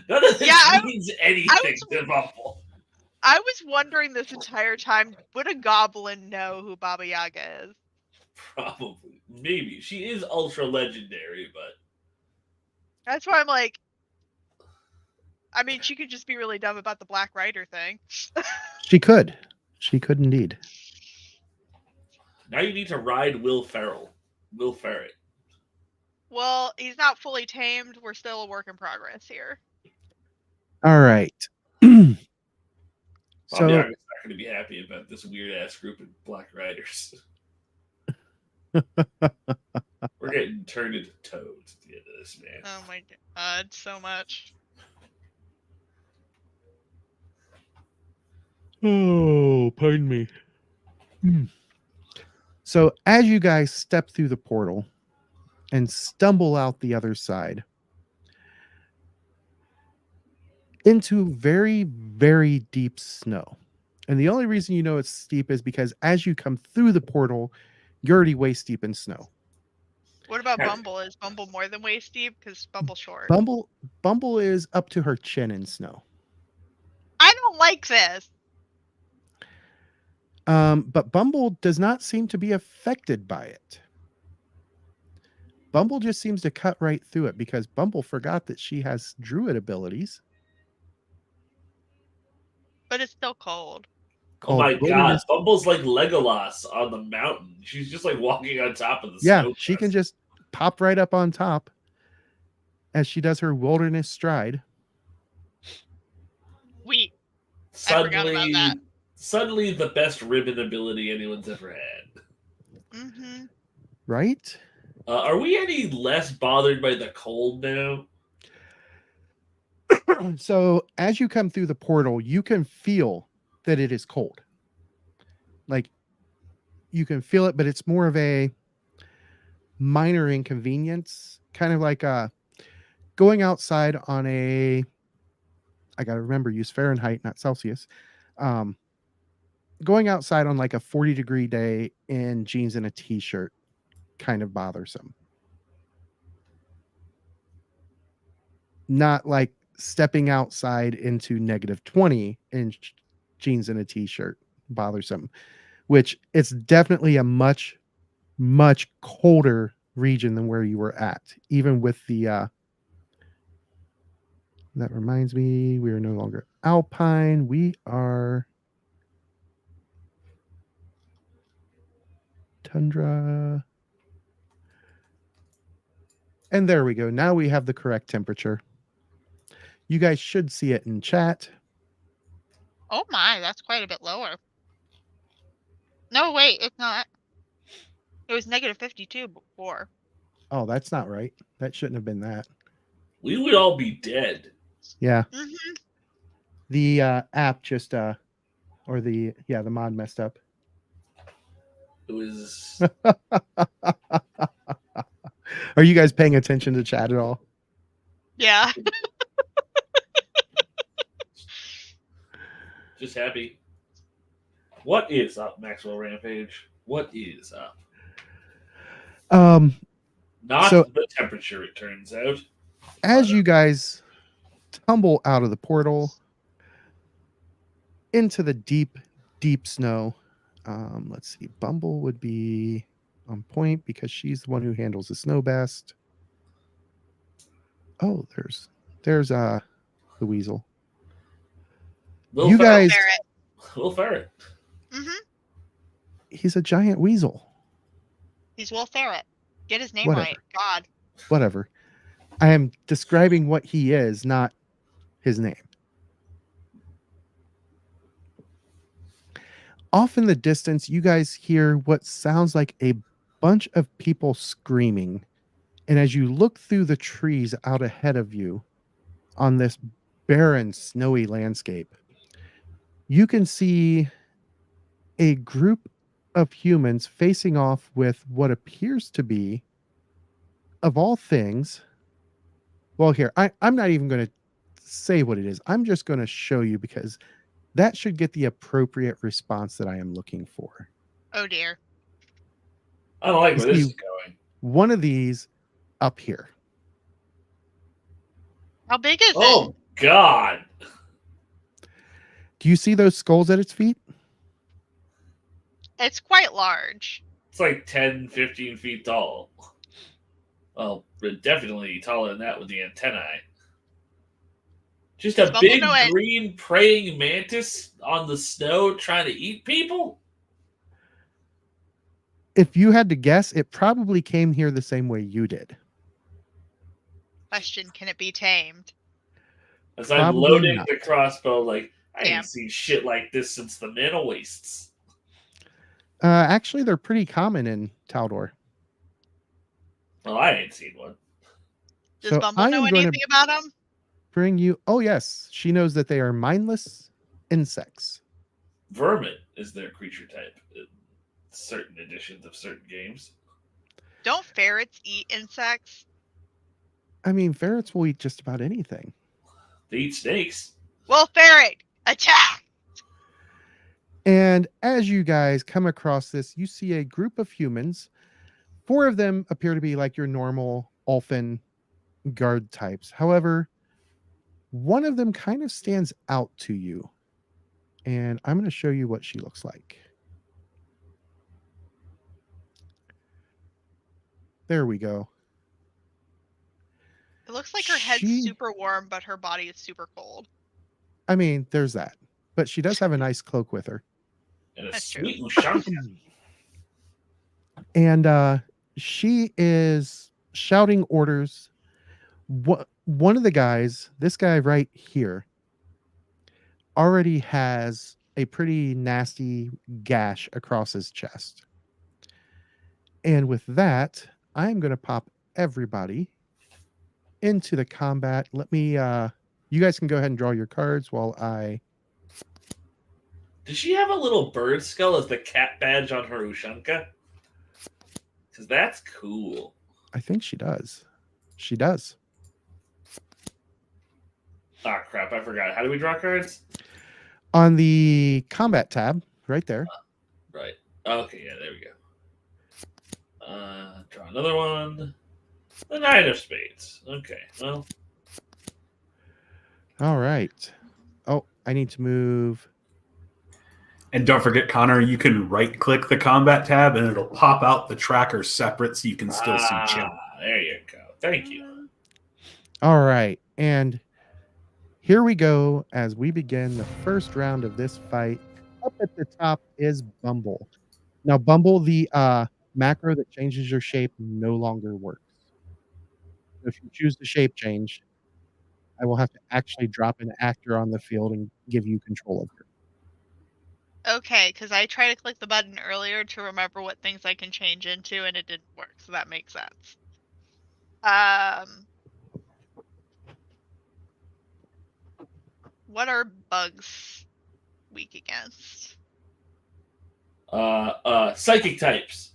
None of this means anything to Bumble. I was wondering this entire time, would a goblin know who Baba Yaga is? Probably. Maybe. She is ultra legendary, but... That's why I'm like... I mean, she could just be really dumb about the Black Rider thing. She could. She could indeed. Now you need to ride Will Ferrell. Will Ferret. Well, he's not fully tamed. We're still a work in progress here. All right. Bobby So Yaga's not going to be happy about this weird-ass group of Black Riders. We're getting turned into toads at the end of this, man. Oh my god, so much. Oh, pardon me. So as you guys step through the portal and stumble out the other side into very, very deep snow. And the only reason you know it's steep is because as you come through the portal, you're already waist deep in snow. What about Bumble? Is Bumble more than waist deep? Because Bumble's short. Bumble is up to her chin in snow. I don't like this. But Bumble does not seem to be affected by it. Bumble just seems to cut right through it because Bumble forgot that she has druid abilities. But it's still cold. Oh my god, Bumble's like Legolas on the mountain. She's just like walking on top of the snow. Yeah, she can just pop right up on top as she does her wilderness stride. Suddenly the best ribbon ability anyone's ever had. Mm-hmm. Right? Are we any less bothered by the cold now? So as you come through the portal, you can feel that it is cold. Like you can feel it, but it's more of a minor inconvenience, kind of like going outside on a, I got to remember, use Fahrenheit, not Celsius. Going outside on like a 40-degree day in jeans and a t-shirt, kind of bothersome. Not like stepping outside into -20 in jeans and a t-shirt. Bothersome. Which it's definitely a much, much colder region than where you were at, even with the that reminds me, we are no longer alpine, we are tundra. And there we go. Now we have the correct temperature. You guys should see it in chat. Oh my, that's quite a bit lower. No, wait, it's not. It was -52 before. Oh, that's not right. That shouldn't have been that. We would all be dead. Yeah. Mm-hmm. The app just or the mod messed up. It was Are you guys paying attention to chat at all? Yeah. just happy. What is up, Maxwell Rampage? What is up? Not So- the temperature, it turns out. As you guys tumble out of the portal into the deep, deep snow, let's see, Bumble would be on point because she's the one who handles the snow best. Oh, there's the weasel. Will You Ferret. guys, Ferret. Will Ferret. Mm-hmm. he's a giant weasel. He's Will Ferret. Get his name Whatever. right. God. Whatever. I am describing what he is, not his name. Off in the distance, you guys hear what sounds like a bunch of people screaming. And as you look through the trees out ahead of you on this barren, snowy landscape, you can see a group of humans facing off with what appears to be, of all things, well, here, I'm not even going to say what it is. I'm just going to show you because that should get the appropriate response that I am looking for. Oh dear. I don't like where this You- is going. One of these up here. How big is it? Oh, God. Do you see those skulls at its feet? It's quite large. It's like 10, 15 feet tall. Well, definitely taller than that with the antennae. Just a Bumble big know it. green praying mantis on the snow trying to eat people? If you had to guess, it probably came here the same way you did. Question, can it be tamed? As I'm Probably loading not. the crossbow, like, I Damn. ain't seen shit like this since the Mana Wastes. Actually, they're pretty common in Taldor. Well, I ain't seen one. Does So Bumble I know am going anything to about them? bring you. Oh, yes. She knows that they are mindless insects. Vermin is their creature type in certain editions of certain games. Don't ferrets eat insects? I mean, ferrets will eat just about anything. They eat snakes. Will Ferret, attack! And as you guys come across this, you see a group of humans. 4 of them appear to be like your normal Ulfin guard types. However, one of them kind of stands out to you. And I'm going to show you what she looks like. There we go. It looks like her head's She- super warm, but her body is super cold. I mean, there's that. But she does have a nice cloak with her. And a That's true. sweet Ushanka. And she is shouting orders. One of the guys, this guy right here, already has a pretty nasty gash across his chest. And with that, I'm going to pop everybody into the combat. Let me, you guys can go ahead and draw your cards while I, Does she have a little bird skull as the cat badge on her Ushanka? Because that's cool. I think she does. She does. Ah, crap, I forgot. How do we draw cards? On the combat tab, right there. Right. Okay, yeah, there we go. Draw another one. The Nine of Spades. Okay, well. All right. Oh, I need to move. And don't forget, Connor, you can right-click the combat tab, and it'll pop out the tracker separate, so you can still see Chim. There you go. Thank you. Mhm. All right. And here we go as we begin the first round of this fight. Up at the top is Bumble. Now, Bumble, the macro that changes your shape no longer works. So if you choose the shape change, I will have to actually drop an actor on the field and give you control of her. Okay, because I tried to click the button earlier to remember what things I can change into, and it didn't work, so that makes sense. What are bugs weak against? Psychic types.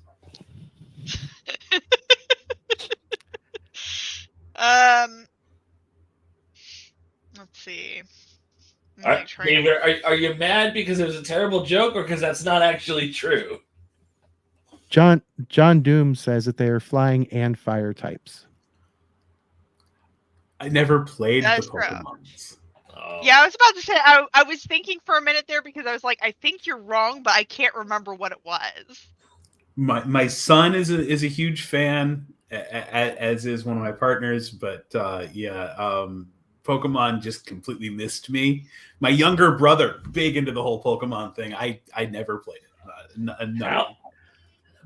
Let's see. I'm Are, like trying David, are you mad because it was a terrible joke or because that's not actually true? John Doom says that they are flying and fire types. I never played That's the true. Pokemons. Oh. Yeah, I was about to say I was thinking for a minute there because I was like, I think you're wrong, but I can't remember what it was. My son is a huge fan, as is one of my partners. But Pokemon just completely missed me. My younger brother, big into the whole Pokemon thing. I never played it. No.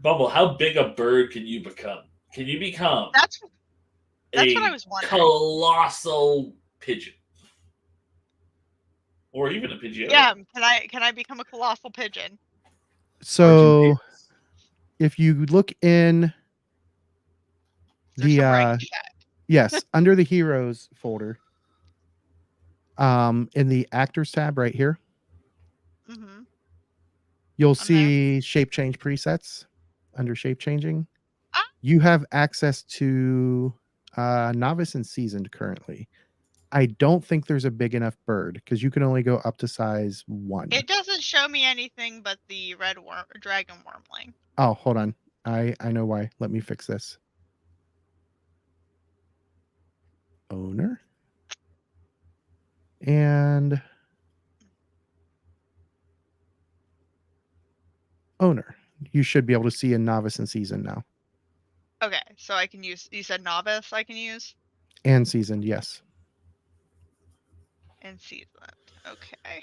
Bumble, how big a bird can you become? Can you become That's what a I was wondering. colossal pigeon? Or even a pigeon? Yeah, can I become a colossal pigeon? So if you look in There's some writing the chat. yes, under the heroes folder, in the actors tab right here, Mm-hmm. you'll I'm see shape change presets under shape changing. Ah. You have access to novice and seasoned currently. I don't think there's a big enough bird because you can only go up to size 1. It doesn't show me anything but the red dragon wormling. Oh, hold on. I know why. Let me fix this. Owner. And owner. You should be able to see a novice and seasoned now. Okay, so I can use. You said novice. I can use And seasoned, yes. and seasoned. Okay.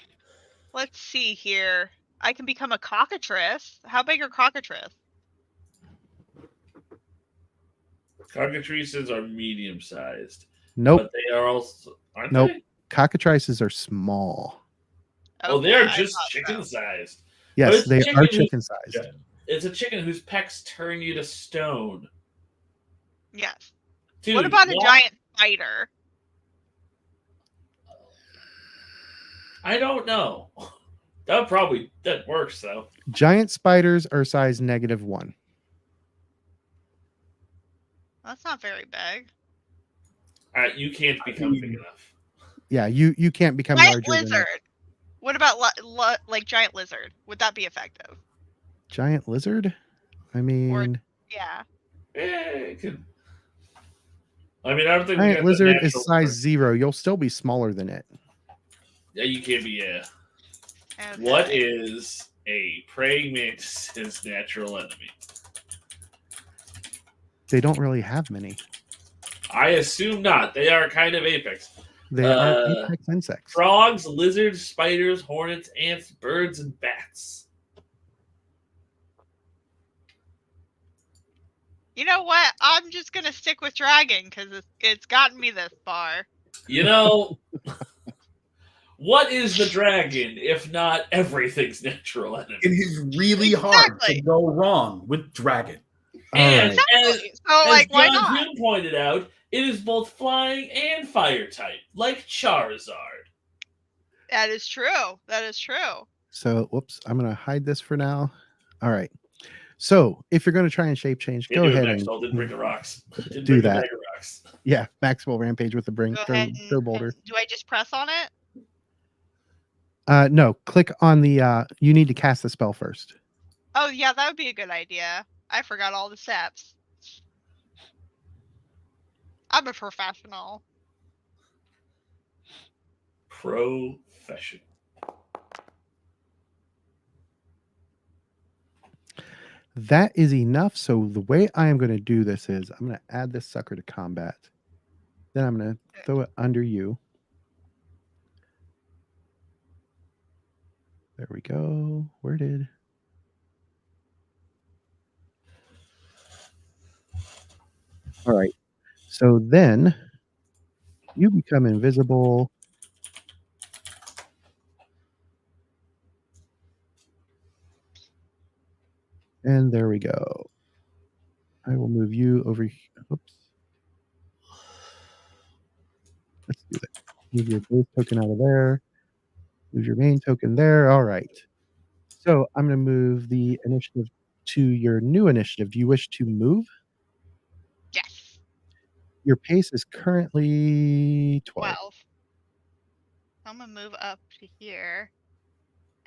Let's see here. I can become a cockatrice. How big are cockatrice? Cockatrices are medium sized. Nope. But they are also aren't Nope. they? Cockatrices are small. Oh, they're I just thought chicken so. sized. Yes, it's they chicken are who's- chicken sized. It's a chicken whose pecks turn you to stone. Yes. Dude, What about a giant spider? I don't know. That works though. Giant spiders are size -1. That's not very big. You can't become big enough. Yeah, you can't become Giant larger than lizard. that. What about like giant lizard? Would that be effective? Giant lizard? I mean, Yeah. It could. I mean, I don't think we giant got lizard the is natural size 0. You'll still be smaller than it. Yeah, you can't be. Yeah. Okay. What is a praying mantis's natural enemy? They don't really have many. I assume not. They are kind of apex. They are apex insects. Frogs, lizards, spiders, hornets, ants, birds, and bats. You know what? I'm just gonna stick with dragon because it's gotten me this far. You know, what is the dragon if not everything's natural enemy? It is really hard to Exactly. go wrong with dragon. All And right. Exactly. So like, why John not? Hume pointed out, it is both flying and fire type, like Charizard. That is true. That is true. So, whoops, I'm going to hide this for now. All right. So, if you're going to try and shape change, go ahead and Maxwell didn't bring the rocks. Didn't do bring the that. bag of rocks. Yeah, Maxwell Rampage with the Go ahead throw and boulder. do I just press on it? No, click on the you need to cast the spell first. Oh yeah, that would be a good idea. I forgot all the steps. I'm a professional. Professional. That is enough. So the way I am going to do this is I'm going to add this sucker to combat. Then I'm going to throw it under you. There we go. Where did... All right. So then you become invisible. And there we go. I will move you over here. Oops. Let's do that. Move your base token out of there. Move your main token there. All right. So I'm going to move the initiative to your new initiative. Do you wish to move? Yes. Your pace is currently 12. 12. I'm gonna move up to here,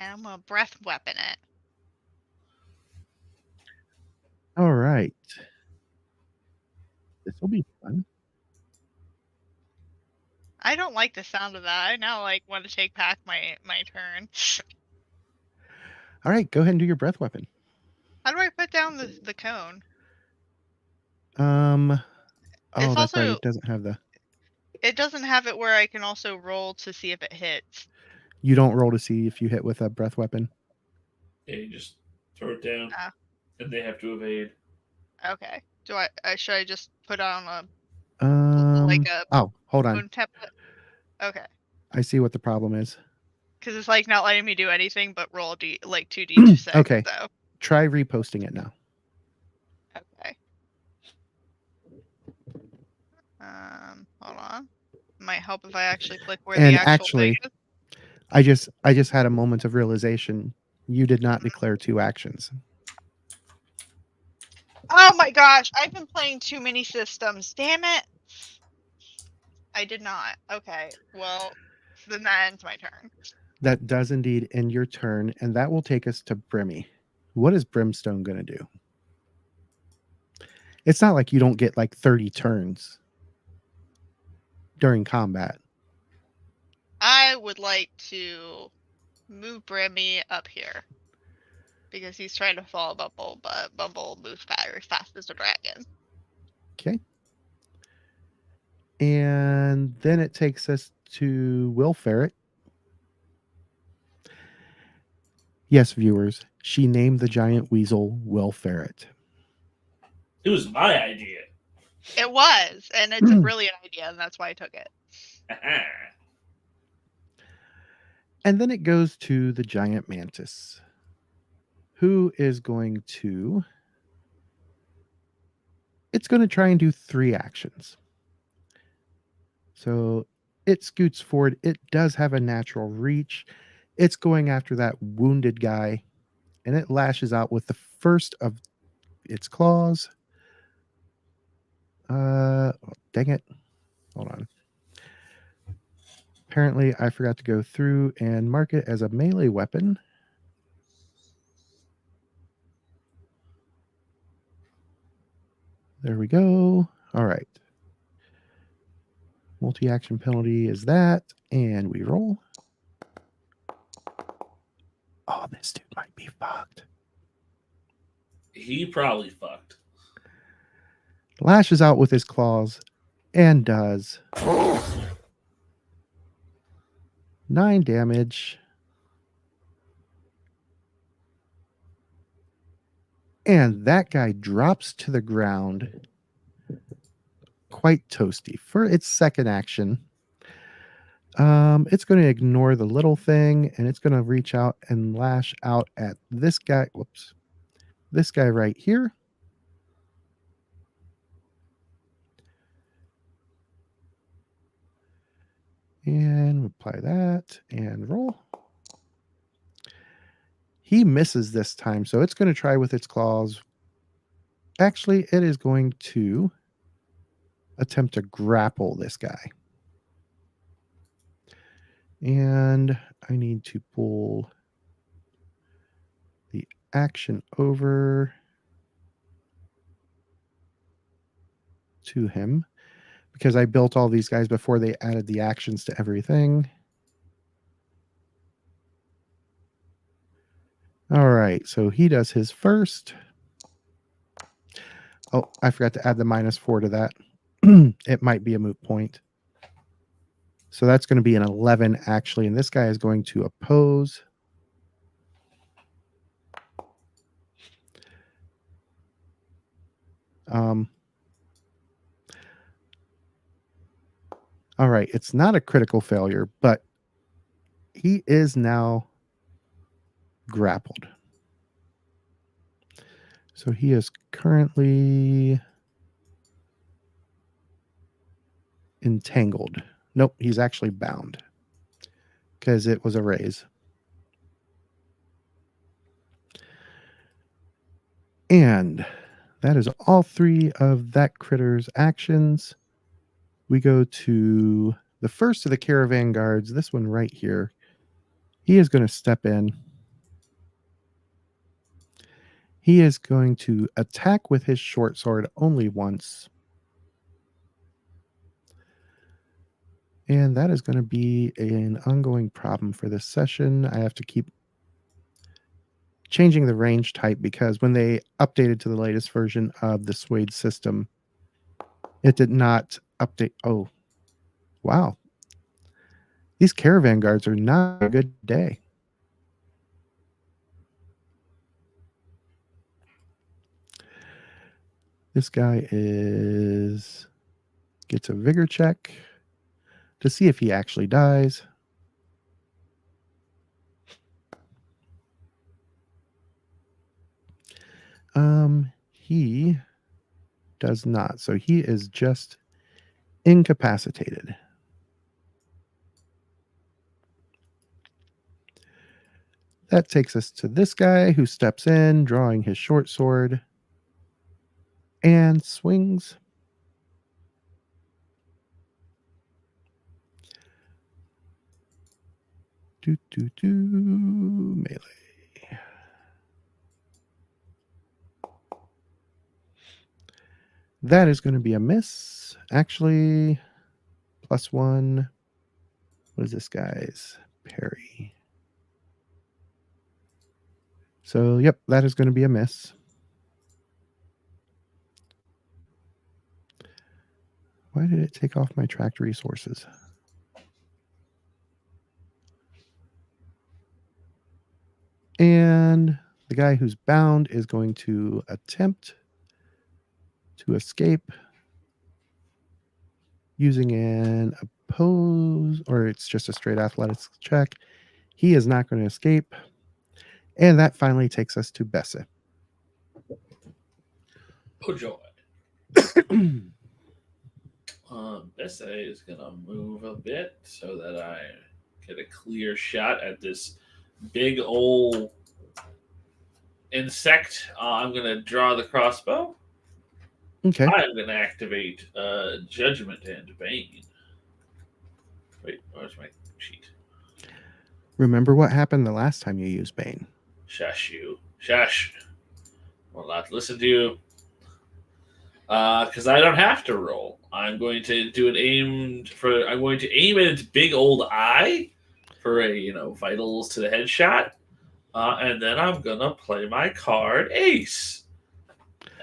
and I'm gonna breath weapon it. All right. This will be fun. I don't like the sound of that. I now like want to take back my turn. All right. Go ahead and do your breath weapon. How do I put down the cone? Oh, It's that's right. also- It doesn't have the... It doesn't have it where I can also roll to see if it hits. You don't roll to see if you hit with a breath weapon. Yeah, you just throw it down, Ah. and they have to evade. Okay. Do I should I just put on a Oh, hold on. cone template? Okay. I see what the problem is. Because it's like not letting me do anything but roll 2d6. Okay. So Try reposting it now. okay. Hold on. Might help if I actually click where And the actual thing actually- is. I just had a moment of realization. You did not declare 2 actions. Oh my gosh! I've been playing too many systems. Damn it! I did not. Okay. Well, then that ends my turn. That does indeed end your turn, and that will take us to Brimmy. What is Brimstone going to do? It's not like you don't get like 30 turns during combat. I would like to move Brimmy up here because he's trying to follow Bumble, but Bumble moves very fast as a dragon. Okay. And then it takes us to Will Ferret. Yes, viewers, she named the giant weasel Will Ferret. It was my idea. It was, and it's a brilliant idea, and that's why I took it. And then it goes to the giant mantis, who is going to... It's going to try and do 3 actions. So it scoots forward. It does have a natural reach. It's going after that wounded guy, and it lashes out with the first of its claws. Dang it. Hold on. Apparently, I forgot to go through and mark it as a melee weapon. There we go. All right. Multi-action penalty is that, and we roll. Oh, this dude might be fucked. He probably fucked. Lashes out with his claws and does 9 damage. And that guy drops to the ground quite toasty for its second action. It's going to ignore the little thing, and it's going to reach out and lash out at this guy. Whoops. This guy right here. And apply that and roll. He misses this time, so it's going to try with its claws. Actually, it is going to attempt to grapple this guy. And I need to pull the action over to him because I built all these guys before they added the actions to everything. All right, so he does his first. Oh, I forgot to add the -4 to that. It might be a moot point. So that's going to be an 11, actually. And this guy is going to oppose. All right, it's not a critical failure, but he is now grappled. So he is currently entangled. Nope, he's actually bound because it was a raise. And that is all 3 of that critter's actions. We go to the first of the caravan guards, this one right here. He is going to step in. He is going to attack with his short sword only once. And that is going to be an ongoing problem for this session. I have to keep changing the range type because when they updated to the latest version of the Suede system, it did not update. Oh, wow. These caravan guards are not a good day. This guy gets a vigor check to see if he actually dies. He does not. So he is just incapacitated. That takes us to this guy who steps in, drawing his short sword and swings. Melee. That is going to be a miss. Actually, +1. What is this guy's? Parry. So, yep, that is going to be a miss. Why did it take off my tracked resources? And the guy who's bound is going to attempt to escape using an oppose, or it's just a straight athletics check. He is not going to escape. And that finally takes us to Bessa. Oh, joy. Bessa is going to move a bit so that I get a clear shot at this big old insect. I'm going to draw the crossbow. Okay. I'm going to activate Judgment and Bane. Wait, where's my sheet? Remember what happened the last time you used Bane? Shush you. Shush. Will not listen to you. Because I don't have to roll. I'm going to do an aim for. I'm going to aim at its big old eye for a vitals to the headshot, and then I'm gonna play my card Ace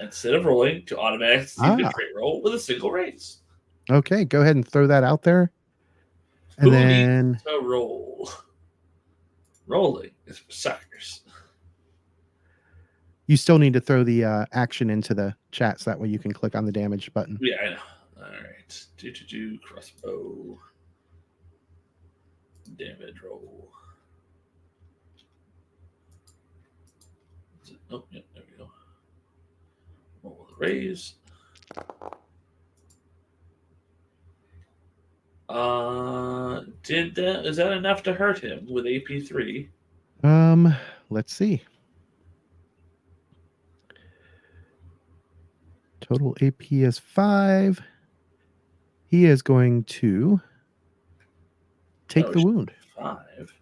instead of rolling to automatically do the trait roll with a single raise. Okay, go ahead and throw that out there. And Who then needs to roll? Rolling is for suckers. you still need to throw the action into the chat so that way you can click on the damage button. Yeah, I know. All right. Do crossbow. Damage roll. Oh, yeah, there we go. Roll with a raise. Is that enough to hurt him with AP3? Let's see. Total AP is 5. He is going to take the wound. 5.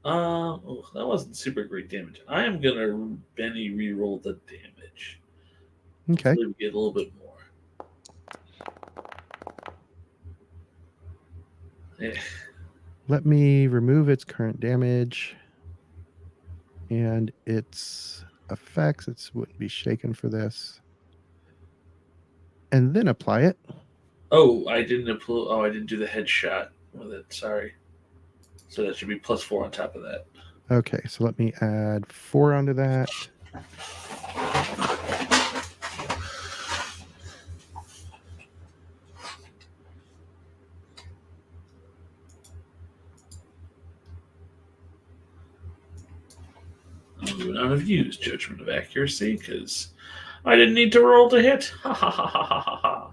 That wasn't super great damage. I am gonna Benny re-roll the damage. Okay. Hopefully we get a little bit more. Yeah. Let me remove its current damage. and its effects. It wouldn't be shaken for this. And then apply it. Oh, I didn't I didn't do the headshot with it. Sorry. So that should be +4 on top of that. Okay, so let me add 4 onto that. I would not have used Judgment of Accuracy because I didn't need to roll to hit. Ha ha ha ha ha ha.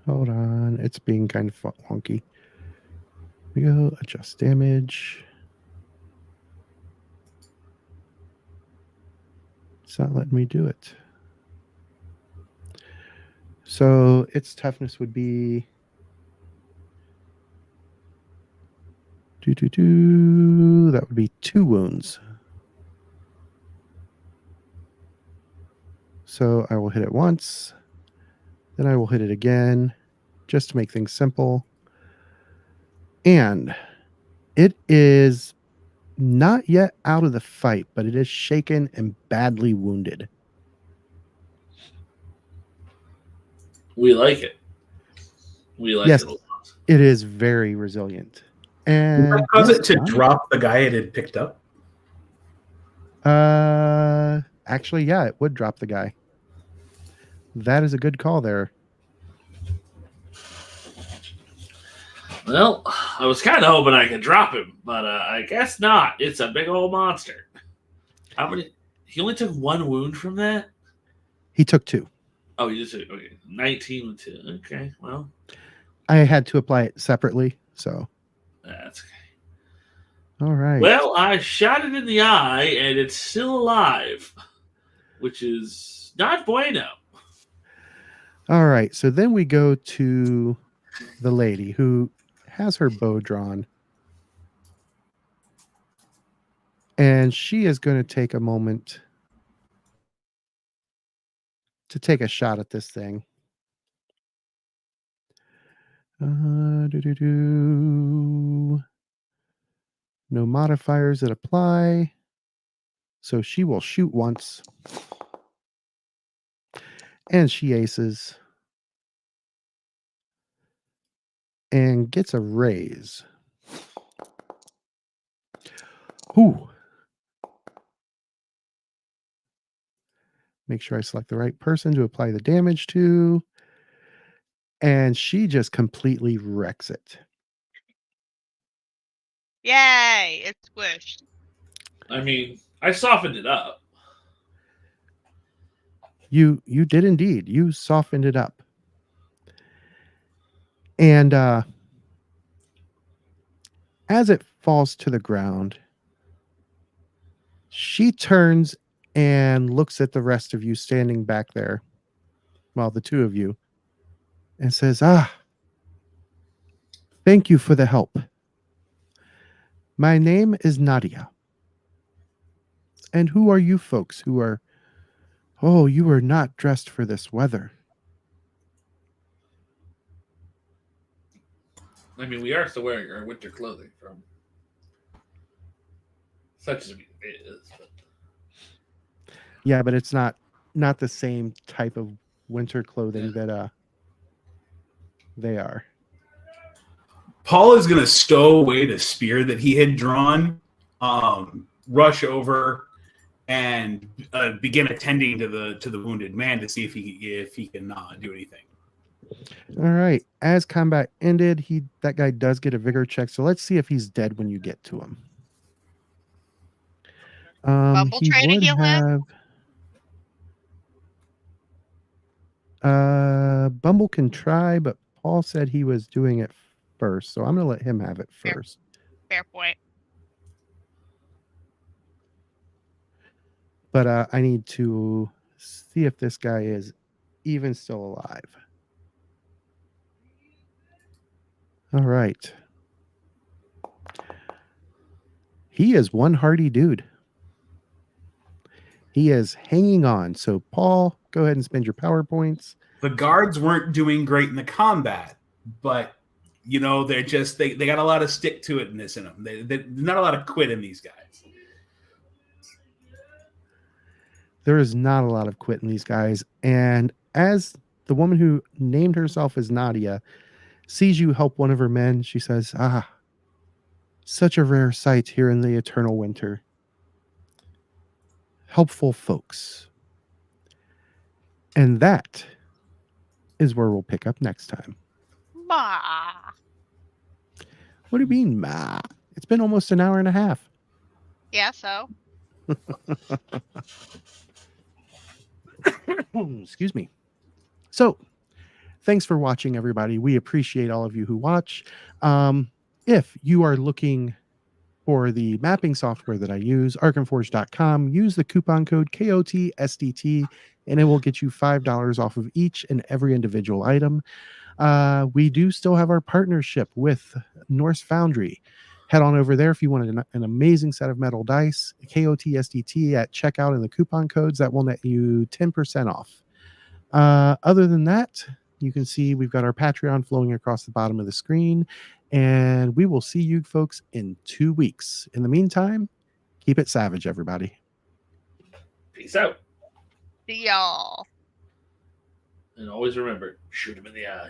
Hold on, it's being kind of wonky. We go adjust damage. It's not letting me do it. So its toughness would be that would be 2 wounds. So I will hit it once, then I will hit it again, just to make things simple. And it is not yet out of the fight, but it is shaken and badly wounded. We like it. We like Yes. it a lot. It is very resilient. And Does that cause yes, it to drop the guy it had picked up? actually, yeah, it would drop the guy. That is a good call there. Well, I was kind of hoping I could drop him, but I guess not. It's a big old monster. How many? He only took 1 wound from that? He took 2. Oh, you just okay. 19 with 2. Okay, well, I had to apply it separately, so that's okay. all right. Well, I shot it in the eye, and it's still alive, which is not bueno. All right. So then we go to the lady who has her bow drawn. And she is going to take a moment to take a shot at this thing. No modifiers that apply. So she will shoot once. And she aces. And gets a raise. Ooh. Make sure I select the right person to apply the damage to. And she just completely wrecks it. Yay! It's squished. I mean, I softened it up. You did indeed. You softened it up. And as it falls to the ground, she turns and looks at the rest of you standing back there, well, the 2 of you, and says, thank you for the help. My name is Nadia. And who are you folks who are, oh, you are not dressed for this weather. I mean, we are still wearing our winter clothing from such as it is. But Yeah, but it's not the same type of winter clothing that they are. Paul is going to stow away the spear that he had drawn, rush over, and begin attending to the wounded man to see if he can do anything. All right. As combat ended, that guy does get a vigor check. So let's see if he's dead when you get to him. Bumble He try to would heal him? have. Bumble can try, but Paul said he was doing it first, so I'm going to let him have it Fair. first. Fair point. But I need to see if this guy is even still alive. All right. He is one hardy dude. He is hanging on. So, Paul, go ahead and spend your power points. The guards weren't doing great in the combat, but they're just they got a lot of stick to itness in them. They're not a lot of quit in these guys. There is not a lot of quit in these guys. And as the woman who named herself as Nadia sees you help one of her men, she says, such a rare sight here in the eternal winter. Helpful folks. And that is where we'll pick up next time. Ma. What do you mean, ma? It's been almost an hour and a half. Yeah, so. Excuse me. So, thanks for watching, everybody. We appreciate all of you who watch. If you are looking for the mapping software that I use, arkhamforge.com, use the coupon code KOTSDT, and it will get you $5 off of each and every individual item. We do still have our partnership with Norse Foundry. Head on over there if you want an amazing set of metal dice, KOTSDT at checkout and the coupon codes. That will net you 10% off. Other than that, you can see we've got our Patreon flowing across the bottom of the screen, and we will see you folks in 2 weeks. In the meantime, keep it savage, everybody. Peace out. See y'all. And always remember, shoot him in the eye.